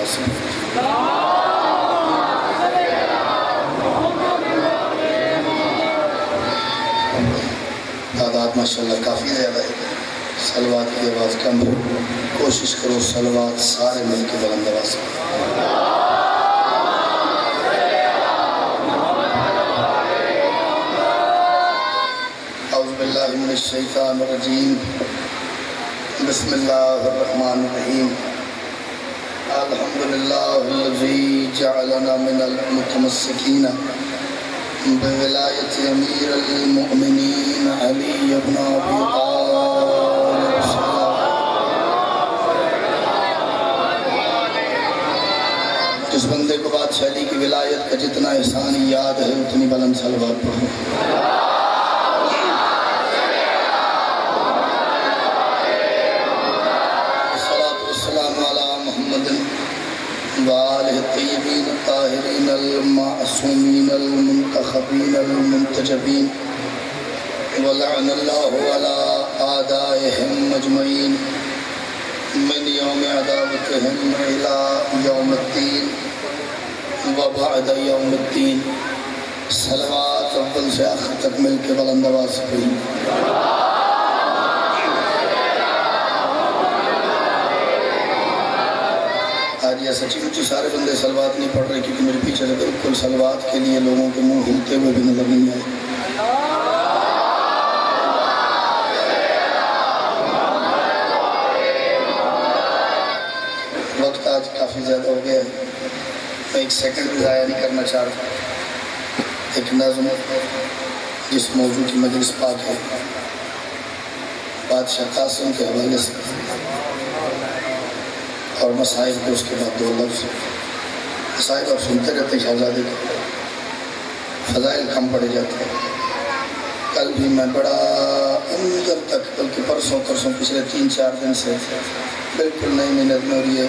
واسطے تعداد ماشاءاللہ کافی زیادہ ہے، صلوات کی آواز کم ہے، کوشش کرو صلوات سارے مل کے بلند آواز سے اعوذ باللہ من الشیطان الرجیم بسم اللہ الرحمن الرحیم الحمدللہ الذی جعلنا من المتمسکین بولایت امیر المؤمنین علی بن ابی طالب جس بندے کو بادشاہ علی کی ولایت کا جتنا احسان یاد ہے اتنی بلند صلوات پڑھو وآلہ الطیبین الطاہرین المعصومین المنتخبین المنتجبین ولعن اللہ علی آدائہم مجمعین من یوم عداوتہم الى یوم الدین وبعد یوم الدین صلوات اول سے آخر تک مل کے بلند آواز پڑھی آج یہ سچی مچی سارے بندے صلوات نہیں پڑھ رہے کیونکہ میرے پیچھے سے بالکل صلوات کے لیے لوگوں کے منہ ہلتے ہوئے بھی نظر نہیں آئے وقت آج کافی زیادہ ہو گیا ہے میں ایک سیکنڈ بھی ضائع نہیں کرنا چاہ رہا ایک نظم جس موضوع کی مجلس پاک ہے بادشاہ قاسم کے حوالے سے اور مسائل کے اس کے بعد دو لفظ مسائل آپ سنتے رہتے شہزادے کے فضائل کم پڑے جاتے ہیں کل بھی میں بڑا اندر تک بلکہ پرسوں پچھلے 3-4 دن سے بالکل نئی محنت میں اور یہ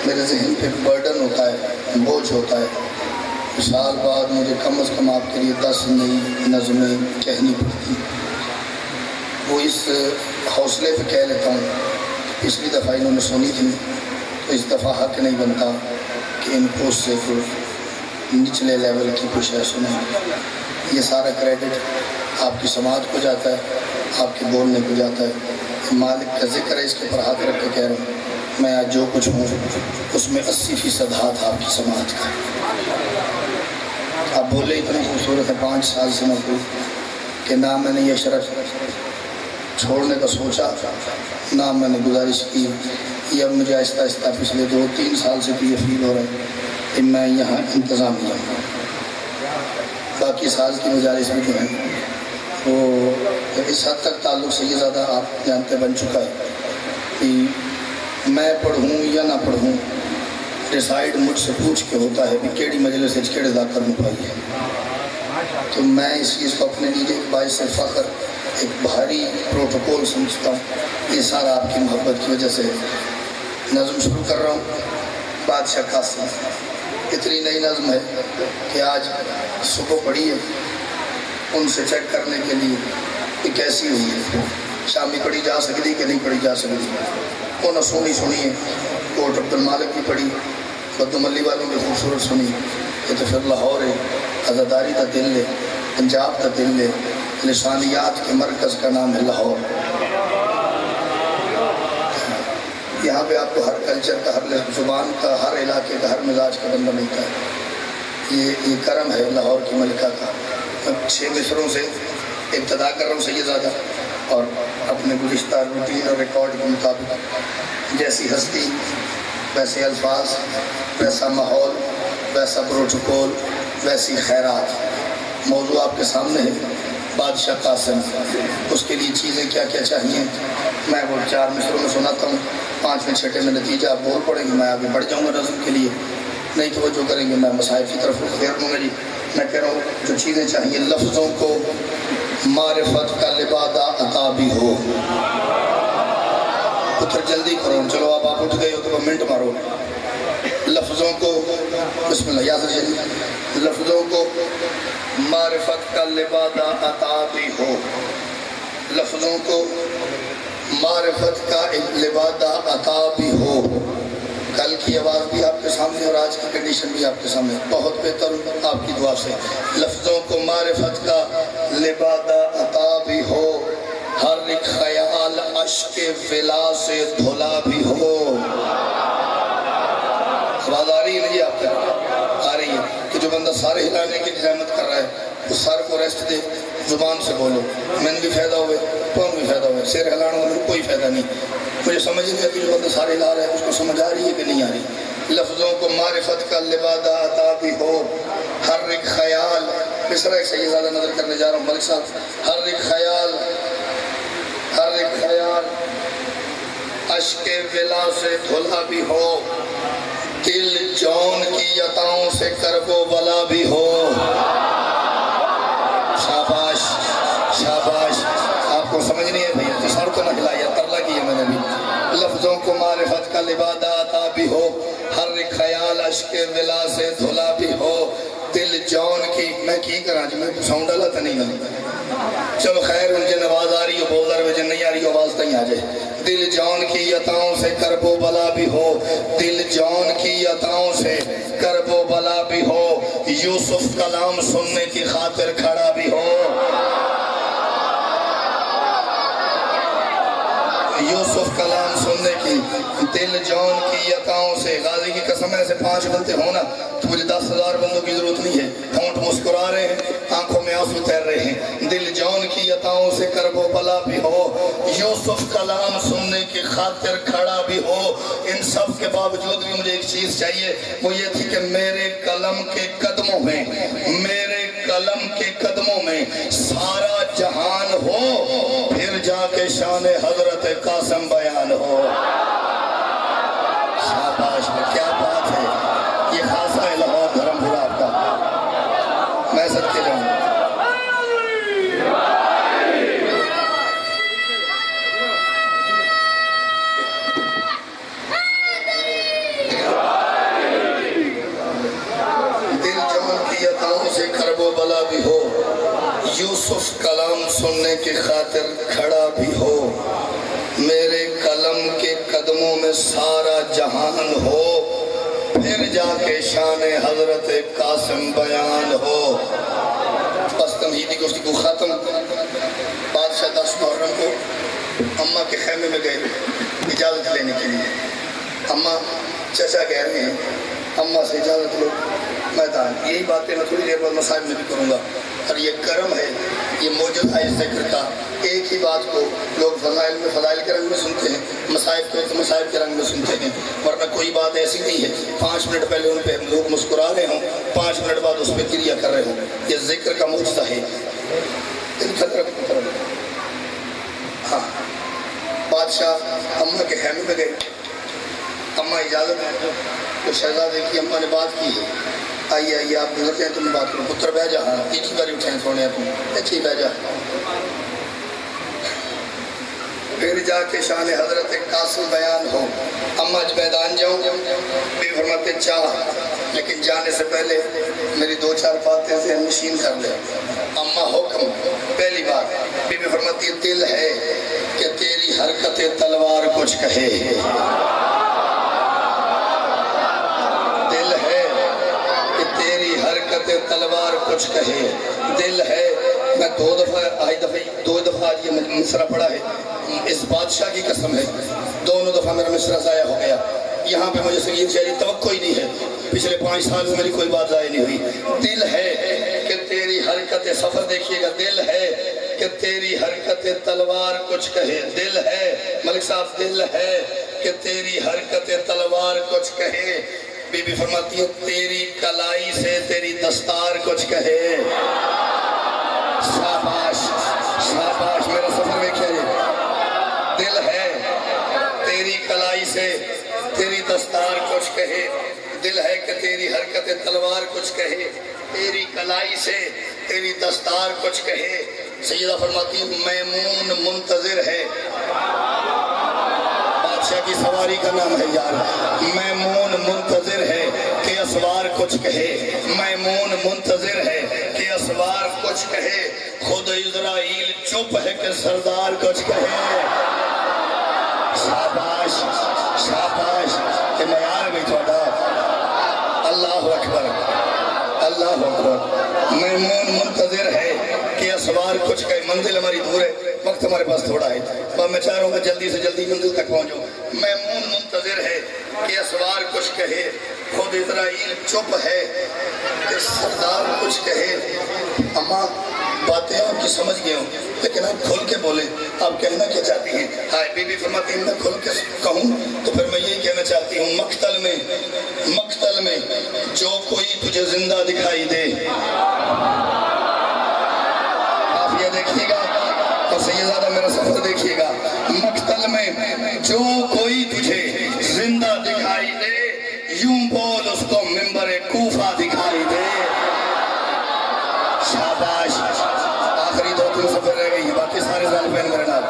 میرے ذہن پہ برڈن ہوتا ہے بوجھ ہوتا ہے سال بعد مجھے کم از کم آپ کے لیے 10 نئی نظمیں کہنی پڑتی وہ اس حوصلے پہ کہہ لیتا ہوں پچھلی دفعہ انہوں نے سنی تھی تو اس دفعہ حق نہیں بنتا کہ ان کو اس سے نچلے لیول کی کچھ ہے سنیں یہ سارا کریڈٹ آپ کی سماعت کو جاتا ہے آپ کے بولنے کو جاتا ہے مالک کا ذکر ہے اس کے اوپر ہاتھ رکھ کے کہہ رہا ہوں میں آج جو کچھ ہوں اس میں 80% ہاتھ آپ کی سماعت کا آپ بولے اتنا خوبصورت ہے 5 سال سے میں کوئی کہ نہ میں نے یہ شرط چھوڑنے کا سوچا نہ میں نے گزارش کی یہ اب مجھے آہستہ آہستہ پچھلے 2-3 سال سے بھی یہ فیل ہو رہا ہے کہ میں یہاں انتظامیہ ہوں باقی سال کی مجالس میں جو ہیں وہ اس حد تک تعلق سے یہ زیادہ آپ جانتے بن چکا ہے کہ میں پڑھوں یا نہ پڑھوں ڈیسائیڈ مجھ سے پوچھ کے ہوتا ہے کہ کیڑی مجلس کیڑے ذاکر میں پائی ہے تو میں اس چیز کو اپنے لیے ایک باعث فخر ایک بھاری پروٹوکول سمجھتا ہوں یہ سارا آپ کی محبت کی وجہ سے نظم شروع کر رہا ہوں بادشاہ قاسم اتنی نئی نظم ہے کہ آج صبح پڑھی ہے ان سے چیک کرنے کے لیے کہ کیسی ہوئی ہے شامی پڑھی جا سکتی کہ نہیں پڑھی جا سکتی انہوں سنی ہے کوٹ عبد المالک بھی پڑھی بدو ملی والوں بھی خوبصورت سنی یہ تو پھر لاہور ہے عزاداری کا دل ہے پنجاب کا دل ہے لسانیات کے مرکز کا نام ہے لاہور یہاں پہ آپ کو ہر کلچر کا ہر زبان کا ہر علاقے کا ہر مزاج کا بندہ ملتا ہے یہ کرم ہے لاہور کی ملکہ کا میں 6 مصروں سے ابتدا کر رہا ہوں سیدزادہ اور اپنے گزشتہ روٹین اور ریکارڈ کے مطابق جیسی ہستی ویسے الفاظ ویسا ماحول ویسا پروٹوکول ویسی خیرات موضوع آپ کے سامنے ہے بادشاہ قاسم اس کے لیے چیزیں کیا کیا چاہیے میں وہ 4 مصروں میں سناتا ہوں 5 میں 6 میں نتیجہ آپ بول پڑیں گے میں آگے بڑھ جاؤں گا نظم کے لیے نہیں تو وہ جو کریں گے میں مصائب کی طرف پھیر دوں گا جی میں کہہ رہا ہوں جو چیزیں چاہیے لفظوں کو معرفت کا لبادہ عطا بھی ہو پتر جلدی کرو چلو آپ اٹھ گئے ہو تو منٹ مارو لفظوں کو بسم اللہ یاد رکھیے لفظوں کو معرفت کا لبادہ عطا بھی ہو لفظوں کو معرفت کا لبادہ عطا بھی ہو کل کی آواز بھی آپ کے سامنے اور آج کی کنڈیشن بھی آپ کے سامنے، بہت بہتر آپ کی دعا سے لفظوں کو معرفت کا لبادہ عطا بھی ہو، ہر ایک خیال اشک ولا سے دھلا بھی ہو۔ آواز آ رہی ہے نہیں آپ تک؟ آ رہی ہے کہ جو بندہ سارے ہلانے کی زحمت کر رہا ہے اس سر کو ریسٹ دے، زبان سے بولو، میں بھی فائدہ ہوئے تو بھی فائدہ ہوئے، سر ہلانا میں کوئی فائدہ نہیں۔ مجھے سمجھ نہیں آتی جو بندہ سارے ہلا رہا ہے اس کو سمجھ آ رہی ہے کہ نہیں آ رہی؟ لفظوں کو معرفت کا لبادہ عطا بھی ہو، ہر ایک خیال، مصرع ایک سے یہ زیادہ نظر کرنے جا رہا ہوں ملک صاحب، ہر ایک خیال اشک ولا سے دھلا بھی ہو، دل جون کی عطاؤں سے کرب و بلا بھی ہو۔ شاباش شاباش، آپ کو سمجھ نہیں ہے بھئی تو سر کو نہ ہلایا، ترلا کی ہے میں نے بھی۔ لفظوں کو معرفت کا لبادہ عطا بھی ہو، ہر ایک خیال اشک ولا سے دھلا بھی ہو، دل جون کی، میں کی کراں جی میں ساؤنڈ والا تو نہیں نا، چلو خیر ان جن آواز آ رہی ہو بول رہے جن نہیں آ رہی ہو آواز تہیں آ جائے۔ دل جون کی عطاؤں سے کرب و بلا بھی ہو، دل جون کی عطاؤں سے کرب و بلا بھی ہو، یوسف کلام سننے کی خاطر کھڑا بھی ہو، یوسف کلام سننے کی، دل جون کی عطاؤں سے، غازی کی قسم ایسے 5 بنتے ہونا تو مجھے 10,000 بندوں کی ضرورت نہیں ہے، ہونٹ مسکرا رہے ہیں، آنکھوں میں آنسو تیر رہے ہیں، دل جون کی عطاؤں سے کرب و بلا بھی ہو، یوسف کلام سننے کی خاطر کھڑا بھی ہو۔ ان سب کے باوجود بھی مجھے ایک چیز چاہیے، وہ یہ تھی کہ میرے قلم کے قدموں میں، میرے قلم کے قدموں میں سارا جہان ہو، پھر جا کے شان حضرت قاسم بیان ہو۔ شاباش میں کیا بات ہے، یہ خاصہ ہے لاہور دھرم پورا آپ کا، میں سب کے جاؤں۔ دل جون کی عطاؤں سے کرب و بلا بھی ہو، یوسف کلام سننے کی خاطر کھڑا بھی ہو، میرے قلم کے قدموں میں سارا جہان ہو، پھر جا کے شان حضرت قاسم بیان ہو۔ بس تمہیدی گفتگی کو ختم۔ بادشاہ 10 محرم کو اماں کے خیمے میں گئے اجازت لینے کے لیے، اماں چچا کہہ رہے ہیں اماں سے اجازت لو میدان، یہی باتیں میں تھوڑی دیر بعد مصائب میں بھی کروں گا، اور یہ کرم ہے، یہ موجود ہے اس ذکر کا، ایک ہی بات کو لوگ فضائل میں فضائل کے رنگ میں سنتے ہیں، مصائب کو مصائب کے رنگ میں سنتے ہیں، ورنہ کوئی بات ایسی نہیں ہے 5 منٹ پہلے ان پہ لوگ مسکرا رہے ہوں، 5 منٹ بعد اس پہ کریا کر رہے ہوں، یہ ذکر کا معجزہ ہے۔ ہاں بادشاہ اماں کے خیمے میں گئے، اماں اجازت ہے تو شہزادے کی اماں نے بات کی ہے، آئیے آئیے آپ گزرتے ہیں تم بات کرو، پتر بہ جا، ہاں ایک ہی باری اٹھے ہیں سونے تم اچھی بہ جا، پھر جا کے شان حضرت قاسم بیان ہو۔ اماں اج میدان جاؤں، بی فرماتے چاہ، لیکن جانے سے پہلے میری 2-4 باتیں ذہن نشین کر لے۔ اماں حکم، پہلی بات بی فرماتی دل ہے کہ تیری حرکت تلوار کچھ کہے، دل ہے کہ تیری حرکت تلوار کچھ کہے، دل ہے، میں 2 دفعہ یہ مصرع پڑھا ہے، اس بادشاہ کی قسم ہے 2 دفعہ میرا مصرع ضائع ہو گیا، یہاں پہ مجھے سنگیت شاعری توقع ہی نہیں ہے، پچھلے 5 سال میں میری کوئی بات ضائع نہیں ہوئی۔ دل ہے کہ تیری حرکت سفر، دیکھیے گا، دل ہے کہ تیری حرکت تلوار کچھ کہے، دل ہے ملک صاحب، دل ہے کہ تیری حرکت تلوار کچھ کہے، بی بی فرماتی ہے تیری کلائی سے تیری دستار کچھ کہے۔ شاباش شاباش، میرا سفر دیکھیے، دل ہے تیری کلائی سے تیری دستار کچھ کہے، دل ہے کہ تیری حرکت تلوار کچھ کہے، تیری کلائی سے تیری دستار کچھ کہے۔ سیدہ فرماتی میمون منتظر ہے، بادشاہ کی سواری کا نام ہے یار، میمون منتظر ہے کہ اسوار کچھ کہے، میمون منتظر ہے کہ اسوار کچھ کہے، خود اسرائیل چپ ہے کہ سردار کچھ کہے۔ شاباش شاباش کہ معیار بھی تھوڑا اللہ اکبر اللہ اکبر میمون منتظر ہے کہ اسوار کچھ کہے منزل ہماری دور ہے وقت ہمارے پاس تھوڑا ہے میں چاہ رہا ہوں کہ جلدی سے جلدی منزل تک پہنچو میمون منتظر ہے کہ اسوار کچھ کہے خود اسرائیل چپ ہے کہ سردار کچھ کہے اماں باتیں آپ کی سمجھ گئے ہوں لیکن آپ کھل کے بولیں آپ کہنا کیا چاہتی ہیں ہائے بی بی فرماتی ہیں میں کھل کے کہوں تو پھر میں یہی کہنا چاہتی ہوں مقتل میں جو کوئی تجھے زندہ دکھائی دے آپ یہ دیکھیے گا اور سیدزادہ میرا سفر دیکھیے گا مقتل میں جو کوئی تجھے زندہ دکھائی دے یوں بول اس کو منبر کوفہ دکھائی دے شاباش آخری 2-3 سفر رہ گئی ہیں باقی سارے سال پہن میرے نال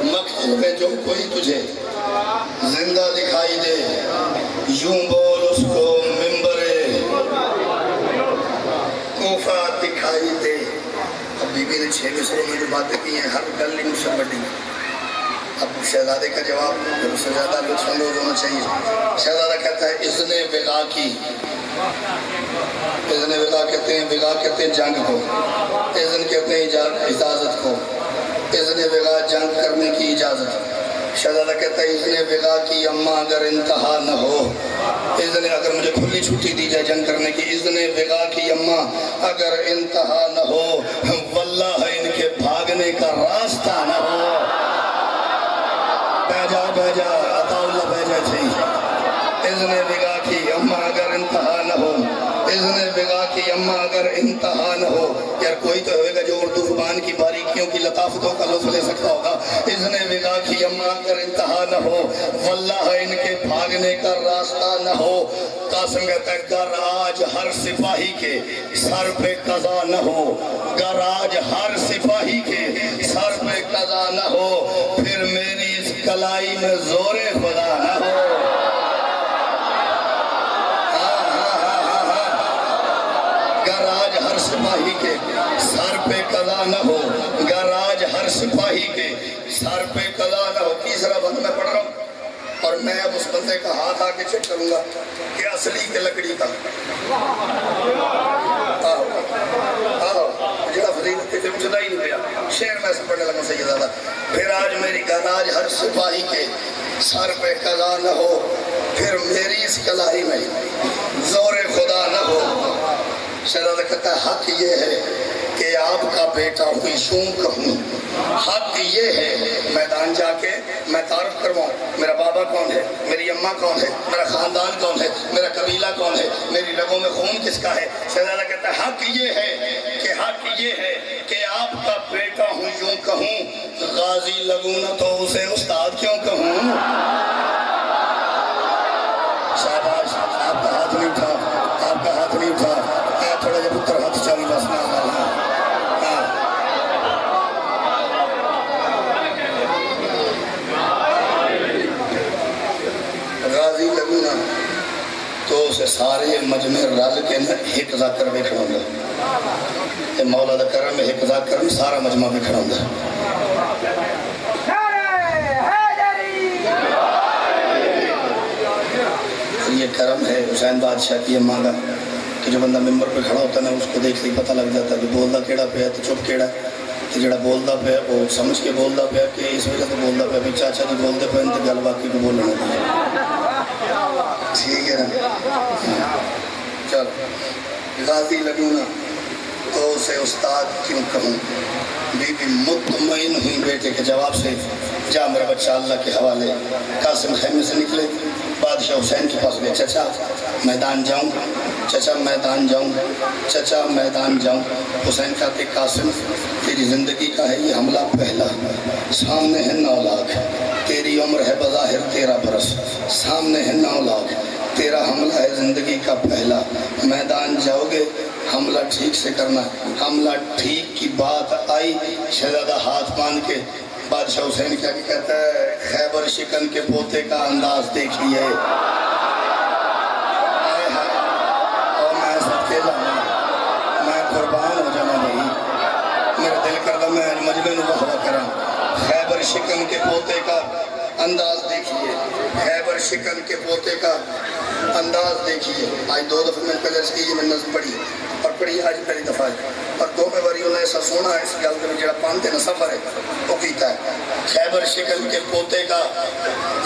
مقتل میں جو کوئی تجھے زندہ دکھائی دے یوں بول اس کو منبر کوفہ دکھائی دے اب بی بی نے 6 مصروں میں جو باتیں کی ہیں ہر گلی مشر بڑی اب شہزادے کا جواب جب اس سے زیادہ لطف اندوز ہونا چاہیے شہزادہ کہتا ہے اذن وغا کی اذن وغا کہتے ہیں جنگ کو اذن کہتے ہیں اجازت کو اذن وغا جنگ کرنے کی اجازت شہزادہ کہتا ہے اذن وغا کی اماں اگر انتہا نہ ہو اذن اگر مجھے کھلی چھٹی دی جائے جنگ کرنے کی اذن وغا کی اماں اگر انتہا نہ ہو واللہ ان کے بھاگنے کا راستہ نہ ہو بھیجا عطا اللہ بھیجا تھی اذن وغا کی اماں اگر انتہا نہ ہو اذن وغا کی اماں اگر انتہا نہ ہو یار کوئی تو ہوئے گا جو اردو زبان کی باریکیوں کی لطافتوں کا لطف لے سکتا ہوگا اذن وغا کی اماں اگر انتہا نہ ہو واللہ ان کے بھاگنے کا راستہ نہ ہو قاسم کہتا ہے گر آج ہر سپاہی کے سر پہ قضا نہ ہو گر آج ہر سپاہی کے سر پہ قضا نہ ہو پھر میری اس کلائی میں زور خدا نہ ہو گر آج ہر سپاہی کے سر پہ قضا نہ ہو گر آج ہر سپاہی کے سر پہ قضا نہ ہو تیسرا بند میں پڑھ رہا ہوں اور میں اب اس بندے کا ہاتھ آکے چیک کروں گا کہ اصلی کے لکڑی تھا جڑا فضیلت تھی مجھے ہی نہیں پیا شعر میں سے پڑھنے لگا سیدزادہ پھر آج میری گر آج ہر سپاہی کے سر پہ قضا نہ ہو پھر میری اس کلائی میں زور خدا نہ ہو شہزادہ کہتا ہے حق یہ ہے کہ آپ کا بیٹا ہوئی یوں کہوں حق یہ ہے میدان جا کے میں تعارف کرواؤں میرا بابا کون ہے میری اماں کون ہے میرا خاندان کون ہے میرا قبیلہ کون ہے میری رگوں میں خون کس کا ہے شہزادہ کہتا ہے حق یہ ہے کہ آپ کا بیٹا ہوں یوں کہوں غازی لگوں نہ تو اسے استاد کیوں کہوں شاباش آپ کا ہاتھ نہیں تھا تھوڑا جب اتر ہاتھ چاہیے بس غازی لگوں نا تو اسے سارے مجمع رل کے ایک ذاکر میں کھڑوں گا مولا دا کرم میں ایک ذاکر میں سارا مجمع میں کھڑوں گا یہ کرم ہے حسین بادشاہ کی اماں کا کہ جو بندہ ممبر پہ کھڑا ہوتا ہے اس کو دیکھ سے پتہ لگ جاتا ہے کہ بولدا کیڑا پیا تو چپ کیڑا تو جڑا بولدا پیا وہ سمجھ کے بولدا پیا کہ اس وجہ سے بولدا پیا بھی چاچا جی بولتے پہ تو گل باقی کو بولنا ٹھیک ہے نا چل غازی لگوں نا تو اسے استاد کیوں کہوں بی بی مطمئن ہوئی بیٹے کے جواب سے جا میرا بچہ اللہ کے حوالے قاسم خیمے سے نکلے بادشاہ حسین کے پاس گئے چچا میدان جاؤں چچا میدان جاؤں حسین کہتے قاسم تیری زندگی کا ہے یہ حملہ پہلا سامنے ہے 9 لاکھ تیری عمر ہے بظاہر 13 برس سامنے ہے 9 لاکھ تیرا حملہ ہے زندگی کا پہلا میدان جاؤ گے حملہ ٹھیک سے کرنا حملہ ٹھیک کی بات آئی شہزادہ ہاتھ باندھ کے بادشاہ حسین کیا کہتا ہے خیبر شکن کے پوتے کا انداز دیکھیے شکن کے پوتے کا انداز دیکھیے، خیبر شکن کے پوتے کا انداز دیکھیے. آج 2 دفعہ میں پہلے اس کی میں نظم پڑھی اور پڑھی آج پہلی دفعہ ہے اور 2 میں باری انہیں ایسا سونا ہے اس گل میں جڑا پانتے نہ سفر ہے وہ کیتا ہے. خیبر شکن کے پوتے کا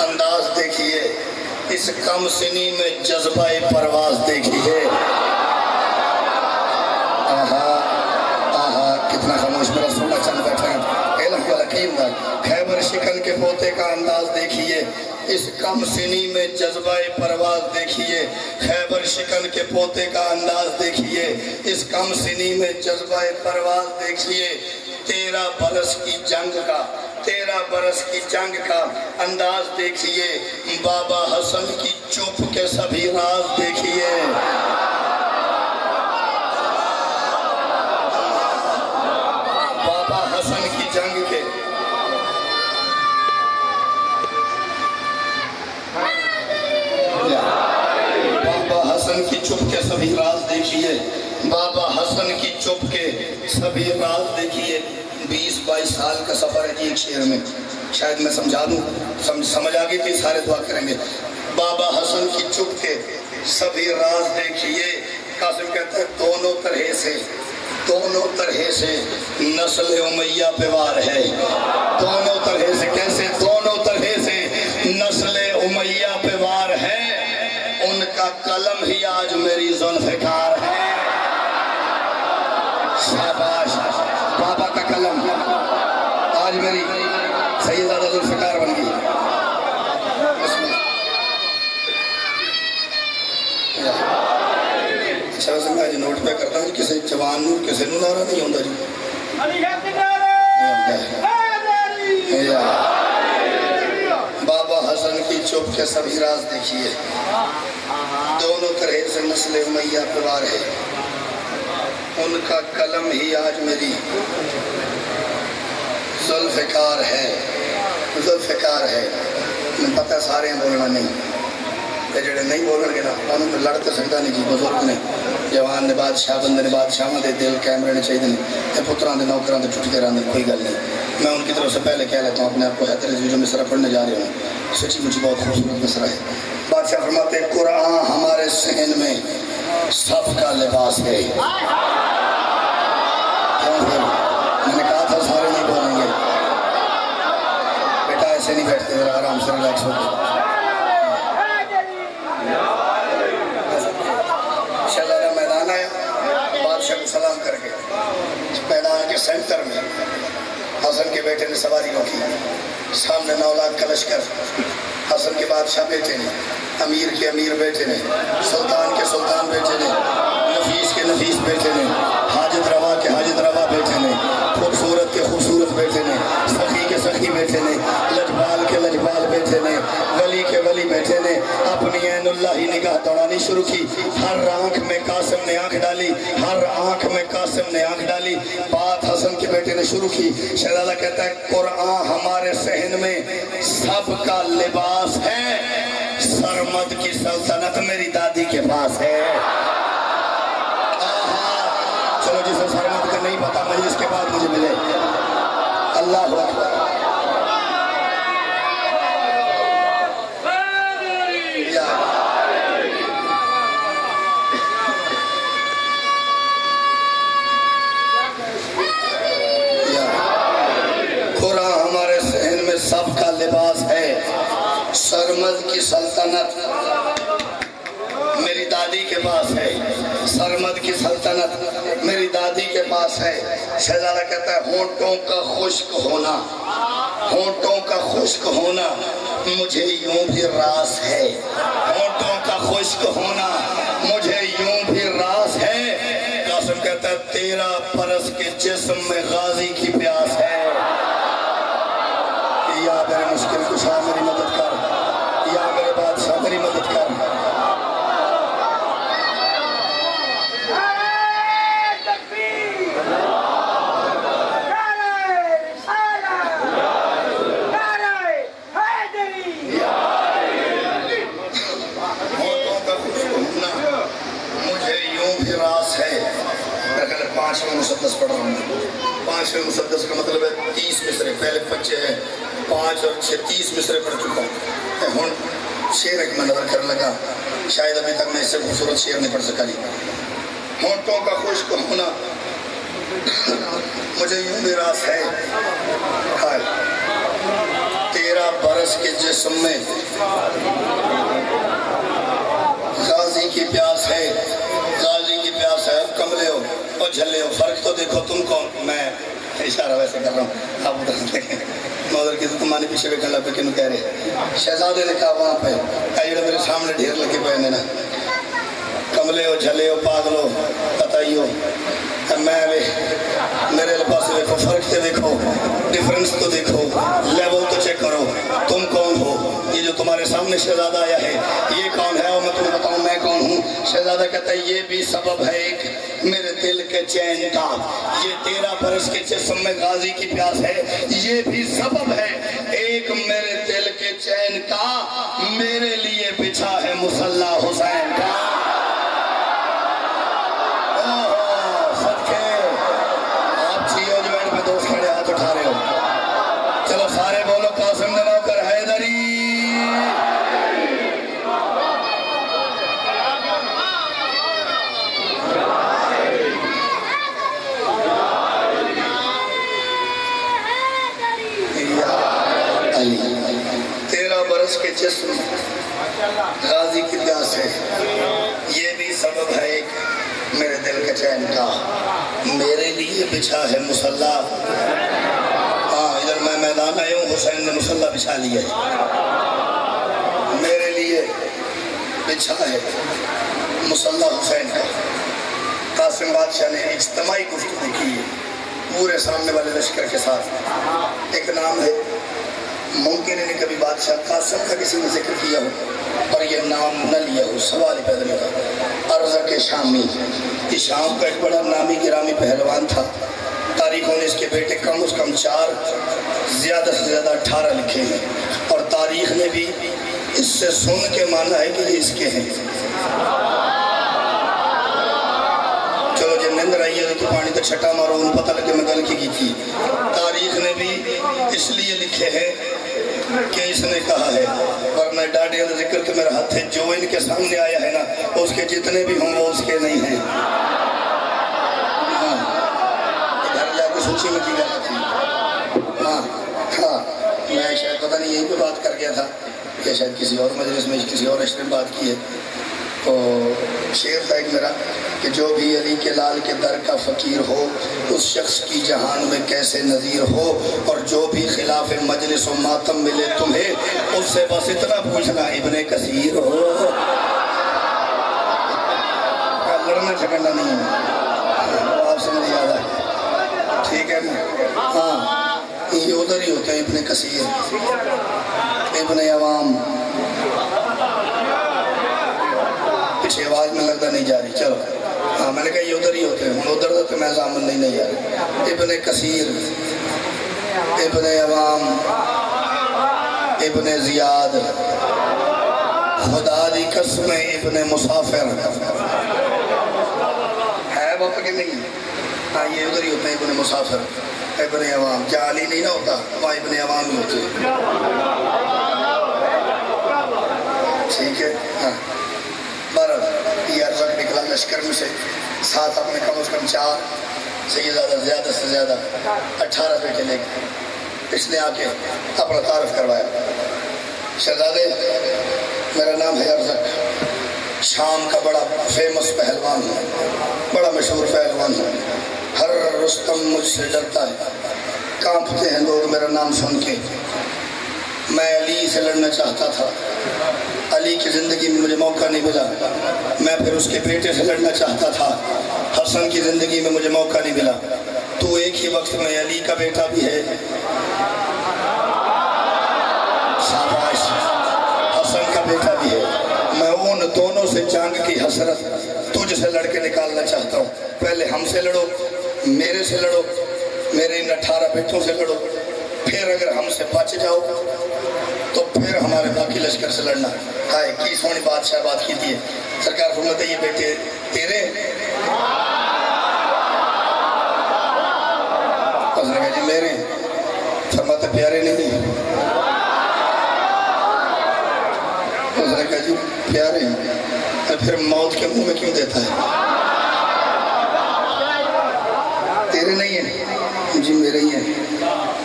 انداز دیکھیے، اس کم سنی میں جذبہ پرواز دیکھیے. کتنا خاموش میرا سونا چل بیٹھا ہے. اعلان والا کی انداز. خیبر شکن کے پوتے کا انداز دیکھیے، اس کم سنی میں جذبہ پرواز دیکھیے. خیبر شکن کے پوتے کا انداز دیکھیے، اس کم سنی میں جذبہ پرواز دیکھیے. 13 برس کی جنگ کا انداز دیکھیے. بابا حسن کی چپ کے سبھی راز دیکھیے. بابا حسن کی جنگ کے کی چپ کے سبھی راز دیکھیے. بابا حسن کی چپ کے سبھی راز دیکھیے. 20-22 سال کا سفر ہے ایک شعر میں، شاید میں سمجھا دوں، سمجھ آگئی تھی، سارے دعا کریں گے. بابا حسن کی چپ کے سبھی راز دیکھیے. قاسم کہتا ہے دونوں طرح سے نسل امیہ پہ وار ہے. دونوں طرح سے کیسے؟ دونوں طرح سے نسل امیہ پہ وار ہے. ان کا قلم ہی آج میری ذوالفقار ہے. شاباش، بابا کا قلم آج میری سیدہ ذوالفقار بن گئی. اچھا ویسے میں آج نوٹ پہ کرتا ہوں کسی جوان نور کسی نو نعرہ نہیں ہوندہ جی. بابا حسن کی چپ کے سبھی راز دیکھیے. دونوں طرح سے نسل امیہ پہ وار ہے. ان کا قلم ہی آج میری ذوالفقار ہے. میں پتہ سارے بولنا نہیں، کہ جڑے نہیں بولن گے نا انہوں نے لڑتے سکتا نہیں جی. بزرگ نے، جوان نے، بادشاہ بندے نے، بادشاہ دے دل کیمرے نے چاہیے نہیں. یہ پتران دے نوکران دے چھٹکے رہنے کوئی گل نہیں. میں ان کی طرف سے پہلے کہہ لیتا ہوں اپنے آپ کو حیدر عزیز جو مصرع پڑھنے جا رہے ہوں. سچی مجھے بہت خوبصورت مصرع ہے. بادشاہ فرماتے ہیں قرآن ہمارے صحن میں صف کا لباس ہے. میں نے کہا تھا سارے نہیں بولیں گے. بیٹا ایسے نہیں بیٹھتے، ذرا آرام سے ریلیکس ہو کے. شہزادہ میدان آیا، بادشاہ کو سلام کر کے. میدان کے سینٹر میں حسن کے بیٹے نے سواری روکی. سامنے 9 لاکھ کا لشکر. حسن کے بادشاہ بیٹے نے، امیر کے امیر بیٹے نے، سلطان کے سلطان بیٹے نے، نفیس کے نفیس بیٹے نے، حاجت روا کے حاجت روا بیٹے نے، خوبصورت کے خوبصورت بیٹے نے، سخی کے سخی بیٹے نے، لجبال کے لجبال بیٹے نے، ولی کے ولی بیٹے نے. اپنی عین اللہ ہی نگاہ دوڑانی شروع کی. ہر آنکھ میں قاسم نے آنکھ ڈالی، ہر آنکھ میں قاسم نے آنکھ ڈالی. بات حسن کے بیٹے نے شروع کی. شہزادہ کہتا ہے قرآن ہمارے صحن میں سب کا لباس ہے. سرمد کی سلطنت میری دادی کے پاس ہے. چلو جسے سرمد کا نہیں پتا مجلس کے بعد مجھے ملے. اللہ اکبر. قرآن ہمارے صحن میں سب کا لباس ہے. سرمد کی سلطنت میری دادی کے پاس ہے. سرمد کی سلطنت میری دادی کے پاس ہے. شہزادہ کہتا ہے ہونٹوں کا خشک ہونا، ہونٹوں کا خشک ہونا مجھے یوں بھی راز ہے. ہونٹوں کا خشک ہونا مجھے یوں بھی راز ہے. قاسم کہتا ہے 13 برس کے جسم میں غازی کی پیاس ہے. یا میرے مشکل کشا میری مدد کر، یا میرے بادشاہ میری مدد کر. پانچویں مسدس پڑھ رہا ہوں. 5ویں مسدس کا مطلب ہے 30 مصرے. پہلے 25 ہیں 5 اور 30 مصرے پڑھ چکا ہوں. ہوں شعر ایک میں نظر کرنے لگا، شاید ابھی تک میں اس سے خوبصورت شعر نہیں پڑھ سکا. ہونٹوں کا خشک ہونا مجھے یوں بھی راس ہے، ہائے 13 برس کے جسم میں غازی کی پیاس ہے، غازی کی پیاس ہے. کملے ہو اور جھلے ہو، فرق تو دیکھو تم کون. میں اشارہ ویسے کر رہا ہوں، آپ ادھر دیکھیں. میں ادھر کسی تمہاری پیچھے بیٹھنے لگا کنوں کہہ رہے. شہزادے نے کہا وہاں پہ جڑے میرے سامنے ڈھیر لگے پے نے نا، کملے ہو جھلے ہو پاگل ہو پتائی ہو. میں میرے پاس دیکھو، فرق تو دیکھو، ڈیفرنس تو دیکھو، لیول تو چیک کرو. تم کون ہو؟ یہ جو تمہارے سامنے شہزادہ آیا ہے یہ کون ہے؟ اور میں تمہیں بتاؤں میں کون ہوں. شہزادہ کہتا ہے یہ بھی سبب ہے ایک میرے دل کے چین کا. یہ 13 برس کے جسم میں غازی کی پیاس ہے، یہ بھی سبب ہے ایک میرے دل کے چین کا. میرے لیے بچھا ہے مصلی حسین کا. دوست کھڑے ہاتھ اٹھا رہے ہو، چلو سارے بولو قاسم نے نوکر حیدری. علی 13 برس کے جسم غازی کی پیاس ہے، یہ بھی سبب ہے ایک میرے دل کے چین کا. میرے لیے بچھا ہے مصلی. ہاں ادھر میں میدان آیا ہوں، حسین نے مصلی بچھا لیا ہے. میرے لیے بچھا ہے مصلی حسین کا. قاسم بادشاہ نے اجتماعی گفتگو کی ہے پورے سامنے والے لشکر کے ساتھ. ایک نام ہے، ممکن ہے نہیں کبھی بادشاہ قاسم کا کسی نے ذکر کیا ہو اور یہ نام نہ لیا ہو. سوال ہی پیدا نہیں ہوتا. ارزق شامی، یہ شام کا ایک بڑا نامی گرامی پہلوان تھا. تاریخوں نے اس کے بیٹے کم از کم 4 زیادہ سے زیادہ 18 لکھے ہیں، اور تاریخ نے بھی اس سے سن کے مانا ہے کہ یہ اس کے ہیں. چلو جب نندر آئی ہے تو پانی تو چھٹا مارو، انہیں پتہ لگے میں گل کی تھی. تاریخ نے بھی اس لیے لکھے ہیں کہ اس نے کہا ہے، ورنہ ڈاڈیوں کا ذکر تو میرا ہاتھ ہے، جو ان کے سامنے آیا ہے نا اس کے جتنے بھی ہوں وہ اس کے نہیں ہیں. ہاں ادھر جا کے سوچی میں کی گیا تھی. ہاں میں شاید پتہ نہیں یہیں پہ بات کر گیا تھا یا شاید کسی اور مجلس میں کسی اور عشرے میں بات کی ہے. تو شعر تھا ایک میرا کہ جو بھی علی کے لال کے در کا فقیر ہو اس شخص کی جہان میں کیسے نظیر ہو، اور جو بھی خلاف مجلس و ماتم ملے تمہیں اس سے بس اتنا پوچھنا ابن کثیر ہو. لڑنا جھگڑنا نہیں ہے، آپ سمجھ یاد آئے ٹھیک ہے نا. ہاں یہ ادھر ہی ہوتے ہیں ابن کثیر، ابن عوام. پیچھے آواز میں لگتا نہیں جا رہی. چلو ہاں میں نے کہا یہ ادھر ہی ہوتے ہیں، ادھر تو میں ضامن نہیں جا رہی. ابن کثیر، ابن عوام، ابن زیاد، خدا دی قسم ابن مسافر ہے وقت کہ نہیں. ہاں یہ ادھر ہی ہوتے ہیں ابن مسافر، ابن عوام. جہاں علی نہیں نہ ہوتا وہاں ابن عوام ہی ہوتے. ٹھیک ہے. ہاں یہ ارزق نکلا لشکر میں سے، ساتھ اپنے کم از کم 4 سے زیادہ سے زیادہ 18 بیٹے لے کے اس نے آ کے اپنا تعارف کروایا. شہزادے میرا نام ہے ارزق، شام کا بڑا فیمس پہلوان ہوں، بڑا مشہور پہلوان ہوں. ہر رستم مجھ سے ڈرتا ہے، کانپتے ہیں لوگ میرا نام سن کے. میں علی سے لڑنا چاہتا تھا، علی کی زندگی میں مجھے موقع نہیں ملا. میں پھر اس کے بیٹے سے لڑنا چاہتا تھا، حسن کی زندگی میں مجھے موقع نہیں ملا. تو ایک ہی وقت میں علی کا بیٹا بھی ہے، شاباش، حسن کا بیٹا بھی ہے. میں ان دونوں سے جنگ کی حسرت تجھ سے لڑ کے نکالنا چاہتا ہوں. پہلے ہم سے لڑو، میرے سے لڑو، میرے ان 18 بیٹوں سے لڑو، پھر اگر ہم سے بچ جاؤ تو پھر ہمارے باقی لشکر سے لڑنا. ہائے کی سونی بادشاہ بات کی تھی. سرکار فرماتے یہ بیٹے تیرے؟ اس نے کہا جی میرے. فرماتے پیارے نہیں اس نے کہا جی پیارے ہیں، پھر موت کے منہ میں کیوں دیتا ہے؟ تیرے نہیں ہیں؟ جی میرے ہی ہیں۔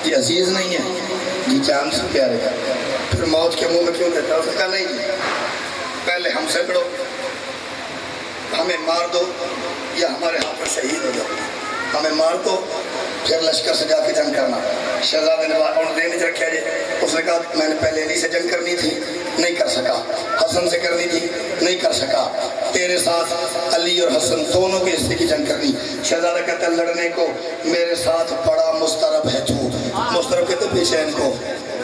جی عزیز نہیں ہے؟ جی جان سے پیارے ہیں۔ پھر موت کے منہ میں کیوں دیتا ہے؟ اس نے کہا نہیں جی، پہلے ہم سے لڑو، ہمیں مار دو یا ہمارے ہاتھ پر شہید ہو جاؤ، ہمیں مار دو پھر لشکر سے جا کے جنگ کرنا۔ شہزادے نے بات دینے سے رکھا جی، اس نے کہا میں نے پہلے علی سے جنگ کرنی تھی، نہیں کر سکا، حسن سے کرنی تھی، نہیں کر سکا، تیرے ساتھ علی اور حسن دونوں کے حصے کی جنگ کرنی۔ شہزادہ کہتا ہے لڑنے کو میرے ساتھ بڑا مسترب ہے تو، مسترب کہتے بے چین کو،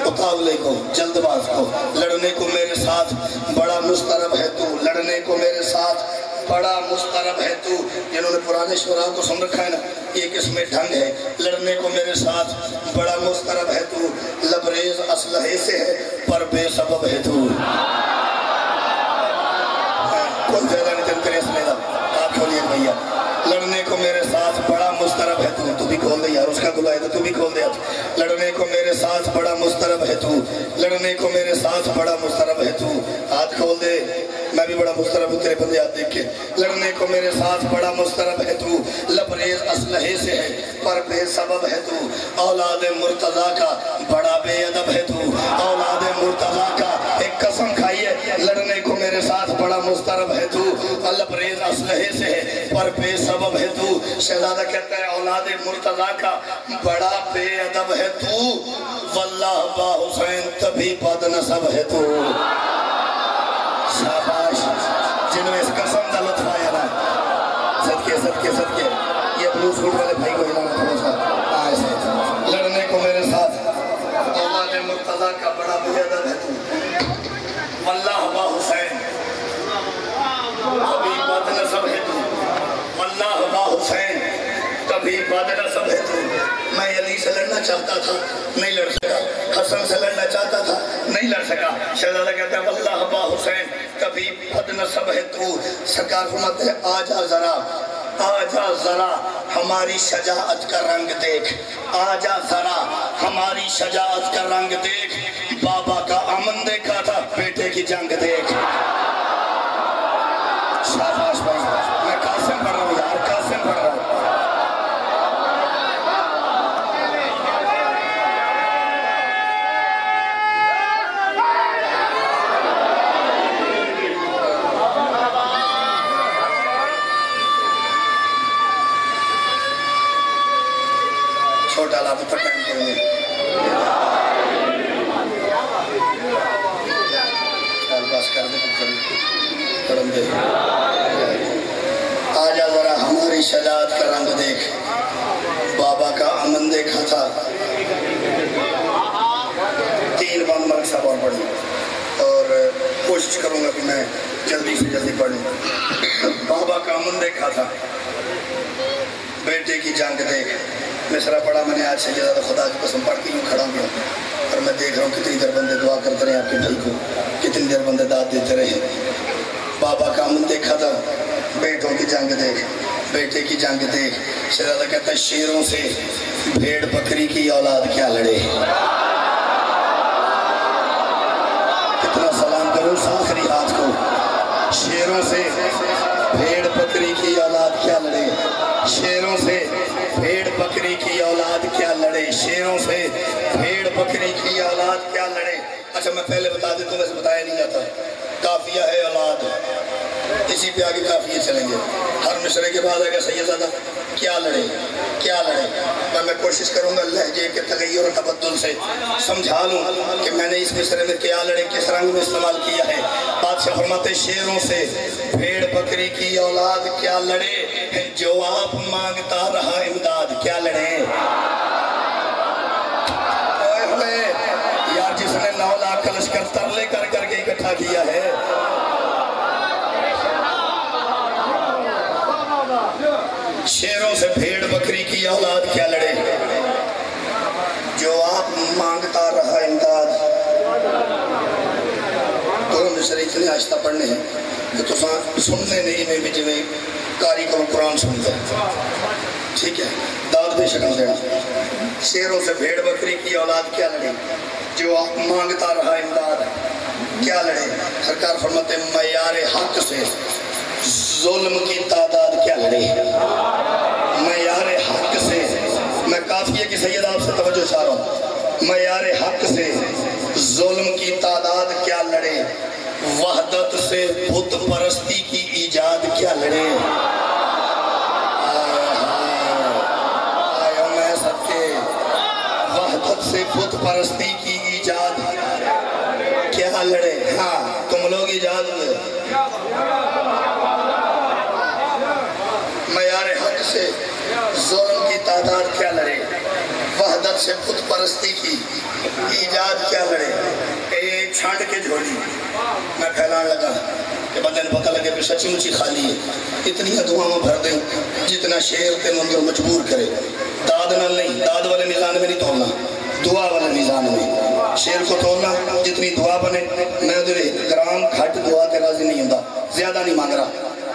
اتاولے کو، جلد باز کو، لڑنے کو میرے ساتھ بڑا مسترب ہے تو، لڑنے کو میرے ساتھ بڑا مسترب ہے تو۔ جنہوں نے پرانے شعراء کو سن رکھا ہے نا، ایک اس میں ڈھنگ ہے، لڑنے کو میرے ساتھ بڑا مسترب ہے تو، لبریز اسلحے سے ہے پر بے سبب ہے تو۔ کوئی زیادہ نہیں جن کرے اس میں آپ کھولیے بھئیہ، لڑنے کو میرے ساتھ بڑا مسترب ہے تو بھی کھول دے یار، اس کا گلہ ہے تو بھی کھول دے۔ لڑنے کو میرے ساتھ بڑا مسترب ہے تو، لڑنے کو میرے ساتھ بڑا مسترب ہے تو، ہاتھ کھول دے، میں بھی بڑا مسترب ہوں تیرے بندے ہاتھ دیکھ کے۔ لڑنے کو میرے ساتھ بڑا مسترب ہے تو، لبریز اسلحے سے ہے پر بے سبب ہے تو، اولاد مرتضیٰ کا بڑا بے ادب ہے تو، اولاد مرتضیٰ کا ایک قسم کھائیے، لڑنے کو میرے ساتھ بڑا مسترب ہے تو، لبریز اسلحے سے ہے پر بے سبب ہے تو۔ شہزادہ کہتا ہے اولاد مرتضیٰ کا بڑا بے ادب ہے تو، واللہ با حسین تبھی بد نسب ہے تو۔ شاباش، جنہوں اس قسم دا لطف آیا نا، صدقے صدقے صدقے، یہ بلو سوٹ والے بھائی کو ہلانا تھوڑا سا ایسے۔ لڑنے کو میرے ساتھ اولاد مرتضیٰ کا بڑا بے ادب ہے تو، واللہ با حسین تبھی بد نسب ہے تو، واللہ با حسین تبھی بد نسب ہے تو۔ میں علی سے لڑنا چاہتا تھا، نہیں لڑ سکا، حسن سے لڑنا چاہتا تھا، نہیں لڑ سکا۔ شہزادہ کہتا ہے واللہ با حسین کبھی بد نسب ہے تو۔ سرکار فرماتے ہیں آجا ذرا، آجا ذرا ہماری شجاعت کا رنگ دیکھ، آجا ذرا ہماری شجاعت کا رنگ دیکھ، بابا کا امن دیکھا تھا بیٹے کی جنگ دیکھ۔ شاباش بھائی، میں قاسم پڑھ رہا ہوں یار، قاسم پڑھ رہا ہوں۔ چھوٹا لا پتر ٹائم کریں گے چال باس کر دے پتر پڑھن دے۔ آجا ذرا ہماری شجاعت کا رنگ دیکھ، بابا کا امن دیکھا تھا۔ 3 بار مرک صاحب اور پڑھیں اور کوشش کروں گا کہ میں جلدی سے جلدی پڑھوں۔ بابا کا امن دیکھا تھا، بیٹے کی جنگ دیکھ۔ مصرع پڑھا میں نے آج سے زیادہ خدا کی قسم پڑھ کے یوں کھڑا ہوں گیا اور میں دیکھ رہا ہوں کتنی دیر بندے دعا کرتے رہے آپ کے بھائی کو، کتنی دیر بندے داد دیتے رہے۔ بابا کا امن دیکھا تھا، بیٹوں کی جنگ دیکھ، بیٹے کی جنگ دیکھ۔ شہزادہ کہتا ہے شیروں سے بھیڑ بکری کی اولاد کیا لڑے۔ کتنا سلام کروں اس آخری ہاتھ کو۔ شیروں سے بھیڑ بکری کی اولاد کیا لڑے، شیروں سے بھیڑ بکری کی اولاد کیا لڑے، شیروں سے بھیڑ بکری کی اولاد کیا لڑے۔ اچھا میں پہلے بتا دیتا ہوں، ویسے بتایا نہیں جاتا، قافیہ ہے اولاد، اسی پہ آگے قافیے چلیں گے۔ ہر مصرعے کے بعد آگے سیدزادہ کیا لڑے، کیا لڑے۔ میں کوشش کروں گا لہجے کے تغیر و تبدل سے سمجھا لوں کہ میں نے اس مصرعے میں کیا لڑے کس رنگ میں استعمال کیا ہے۔ بادشاہ فرماتے شیروں سے بھیڑ بکری کی اولاد کیا لڑے، جو آپ مانگتا رہا امداد کیا لڑے۔ یار جس نے 9 لاکھ کا لشکر ترلے کر کر کے اکٹھا کیا ہے، شیروں سے بھیڑ بکری کی اولاد کیا لڑے، جو آپ مانگتا رہا امداد۔ دونوں مصرعے اتنے آہستہ پڑھنے ہیں کہ تو سننے نہیں میں بھی جویں کاری کو قرآن سنتا ہے، ٹھیک ہے، داد بے شکل دینا۔ شیروں سے بھیڑ بکری کی اولاد کیا لڑے، جو آپ مانگتا رہا امداد کیا لڑے۔ سرکار فرماتے ہیں معیار حق سے ظلم کی تعداد کیا لڑے. معیار حق سے، میں کافیہ کی سید آپ سے توجہ چاہ رہا ہوں، معیار حق سے ظلم کی تعداد کیا لڑے، وحدت سے بت پرستی کی ایجاد کیا لڑے. آیا میں سب کے وحدت سے بت پرستی کی ایجاد کیا لڑے. ہاں تم لوگ ایجاد ہوئے. معیار حق سے ظلم کی تعداد کیا لڑے، وحدت سے بت پرستی کی ایجاد کیا لڑے. ایک چھانٹ کے جھولی میں پھیلان لگا کہ بندے نے پتہ لگے کہ سچی مچی خالی ہے. اتنی دعاؤں بھر دیں جتنا شیر تین اندر مجبور کرے. داد نہ نہیں، داد والے میزان میں نہیں تولنا، دعا والے میزان میں شیر کو تولنا جتنی دعا بنے. میں ادھر گرام گھٹ دعا تے راضی نہیں ہوں، زیادہ نہیں مانگ رہا.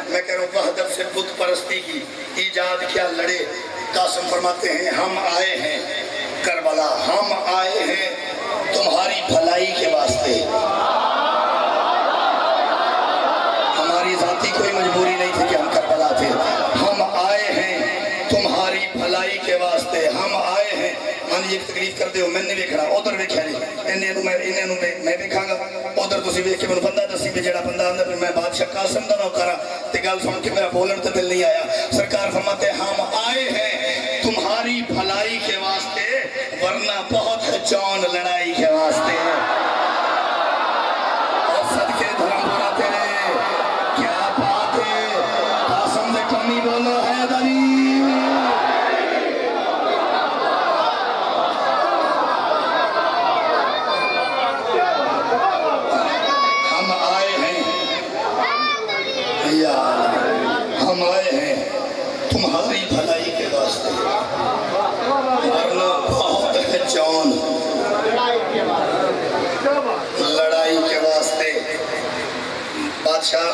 میں کہہ رہا ہوں وحدت سے بت پرستی کی ایجاد کیا لڑے. قاسم فرماتے ہیں ہم آئے ہیں کربلا، ہم آئے ہیں تمہاری بھلائی کے واسطے. ہماری ذاتی کوئی مجبوری نہیں تھی کہ ہم کربلا تھے. ہم آئے ہیں تمہاری بھلائی کے واسطے. ہم آئے ہیں مانی ایک تکلیف کر دے ہو میں نہیں دیکھنا ادھر دیکھا نہیں میں دیکھا گا ادھر تسی دیکھ کے میں بندہ دسی پہ جڑا بندہ آندہ پھر میں بادشاہ قاسم دا نہ کرا تے گل سن کے میرا بولن تے دل نہیں آیا. سرکار فرماتے ہم آئے ہیں تمہاری بھلائی کے واسطے ورنہ بہت ہے جان لڑائی کے واسطے. اور صدقے دھرم بولا تیرے کیا بات ہے. قاسم دے کمی بولو حیدری. ہم آئے ہیں تمہاری بھلائی کے واسطے ورنہ بہت ہے جان لڑائی کے واسطے. بادشاہ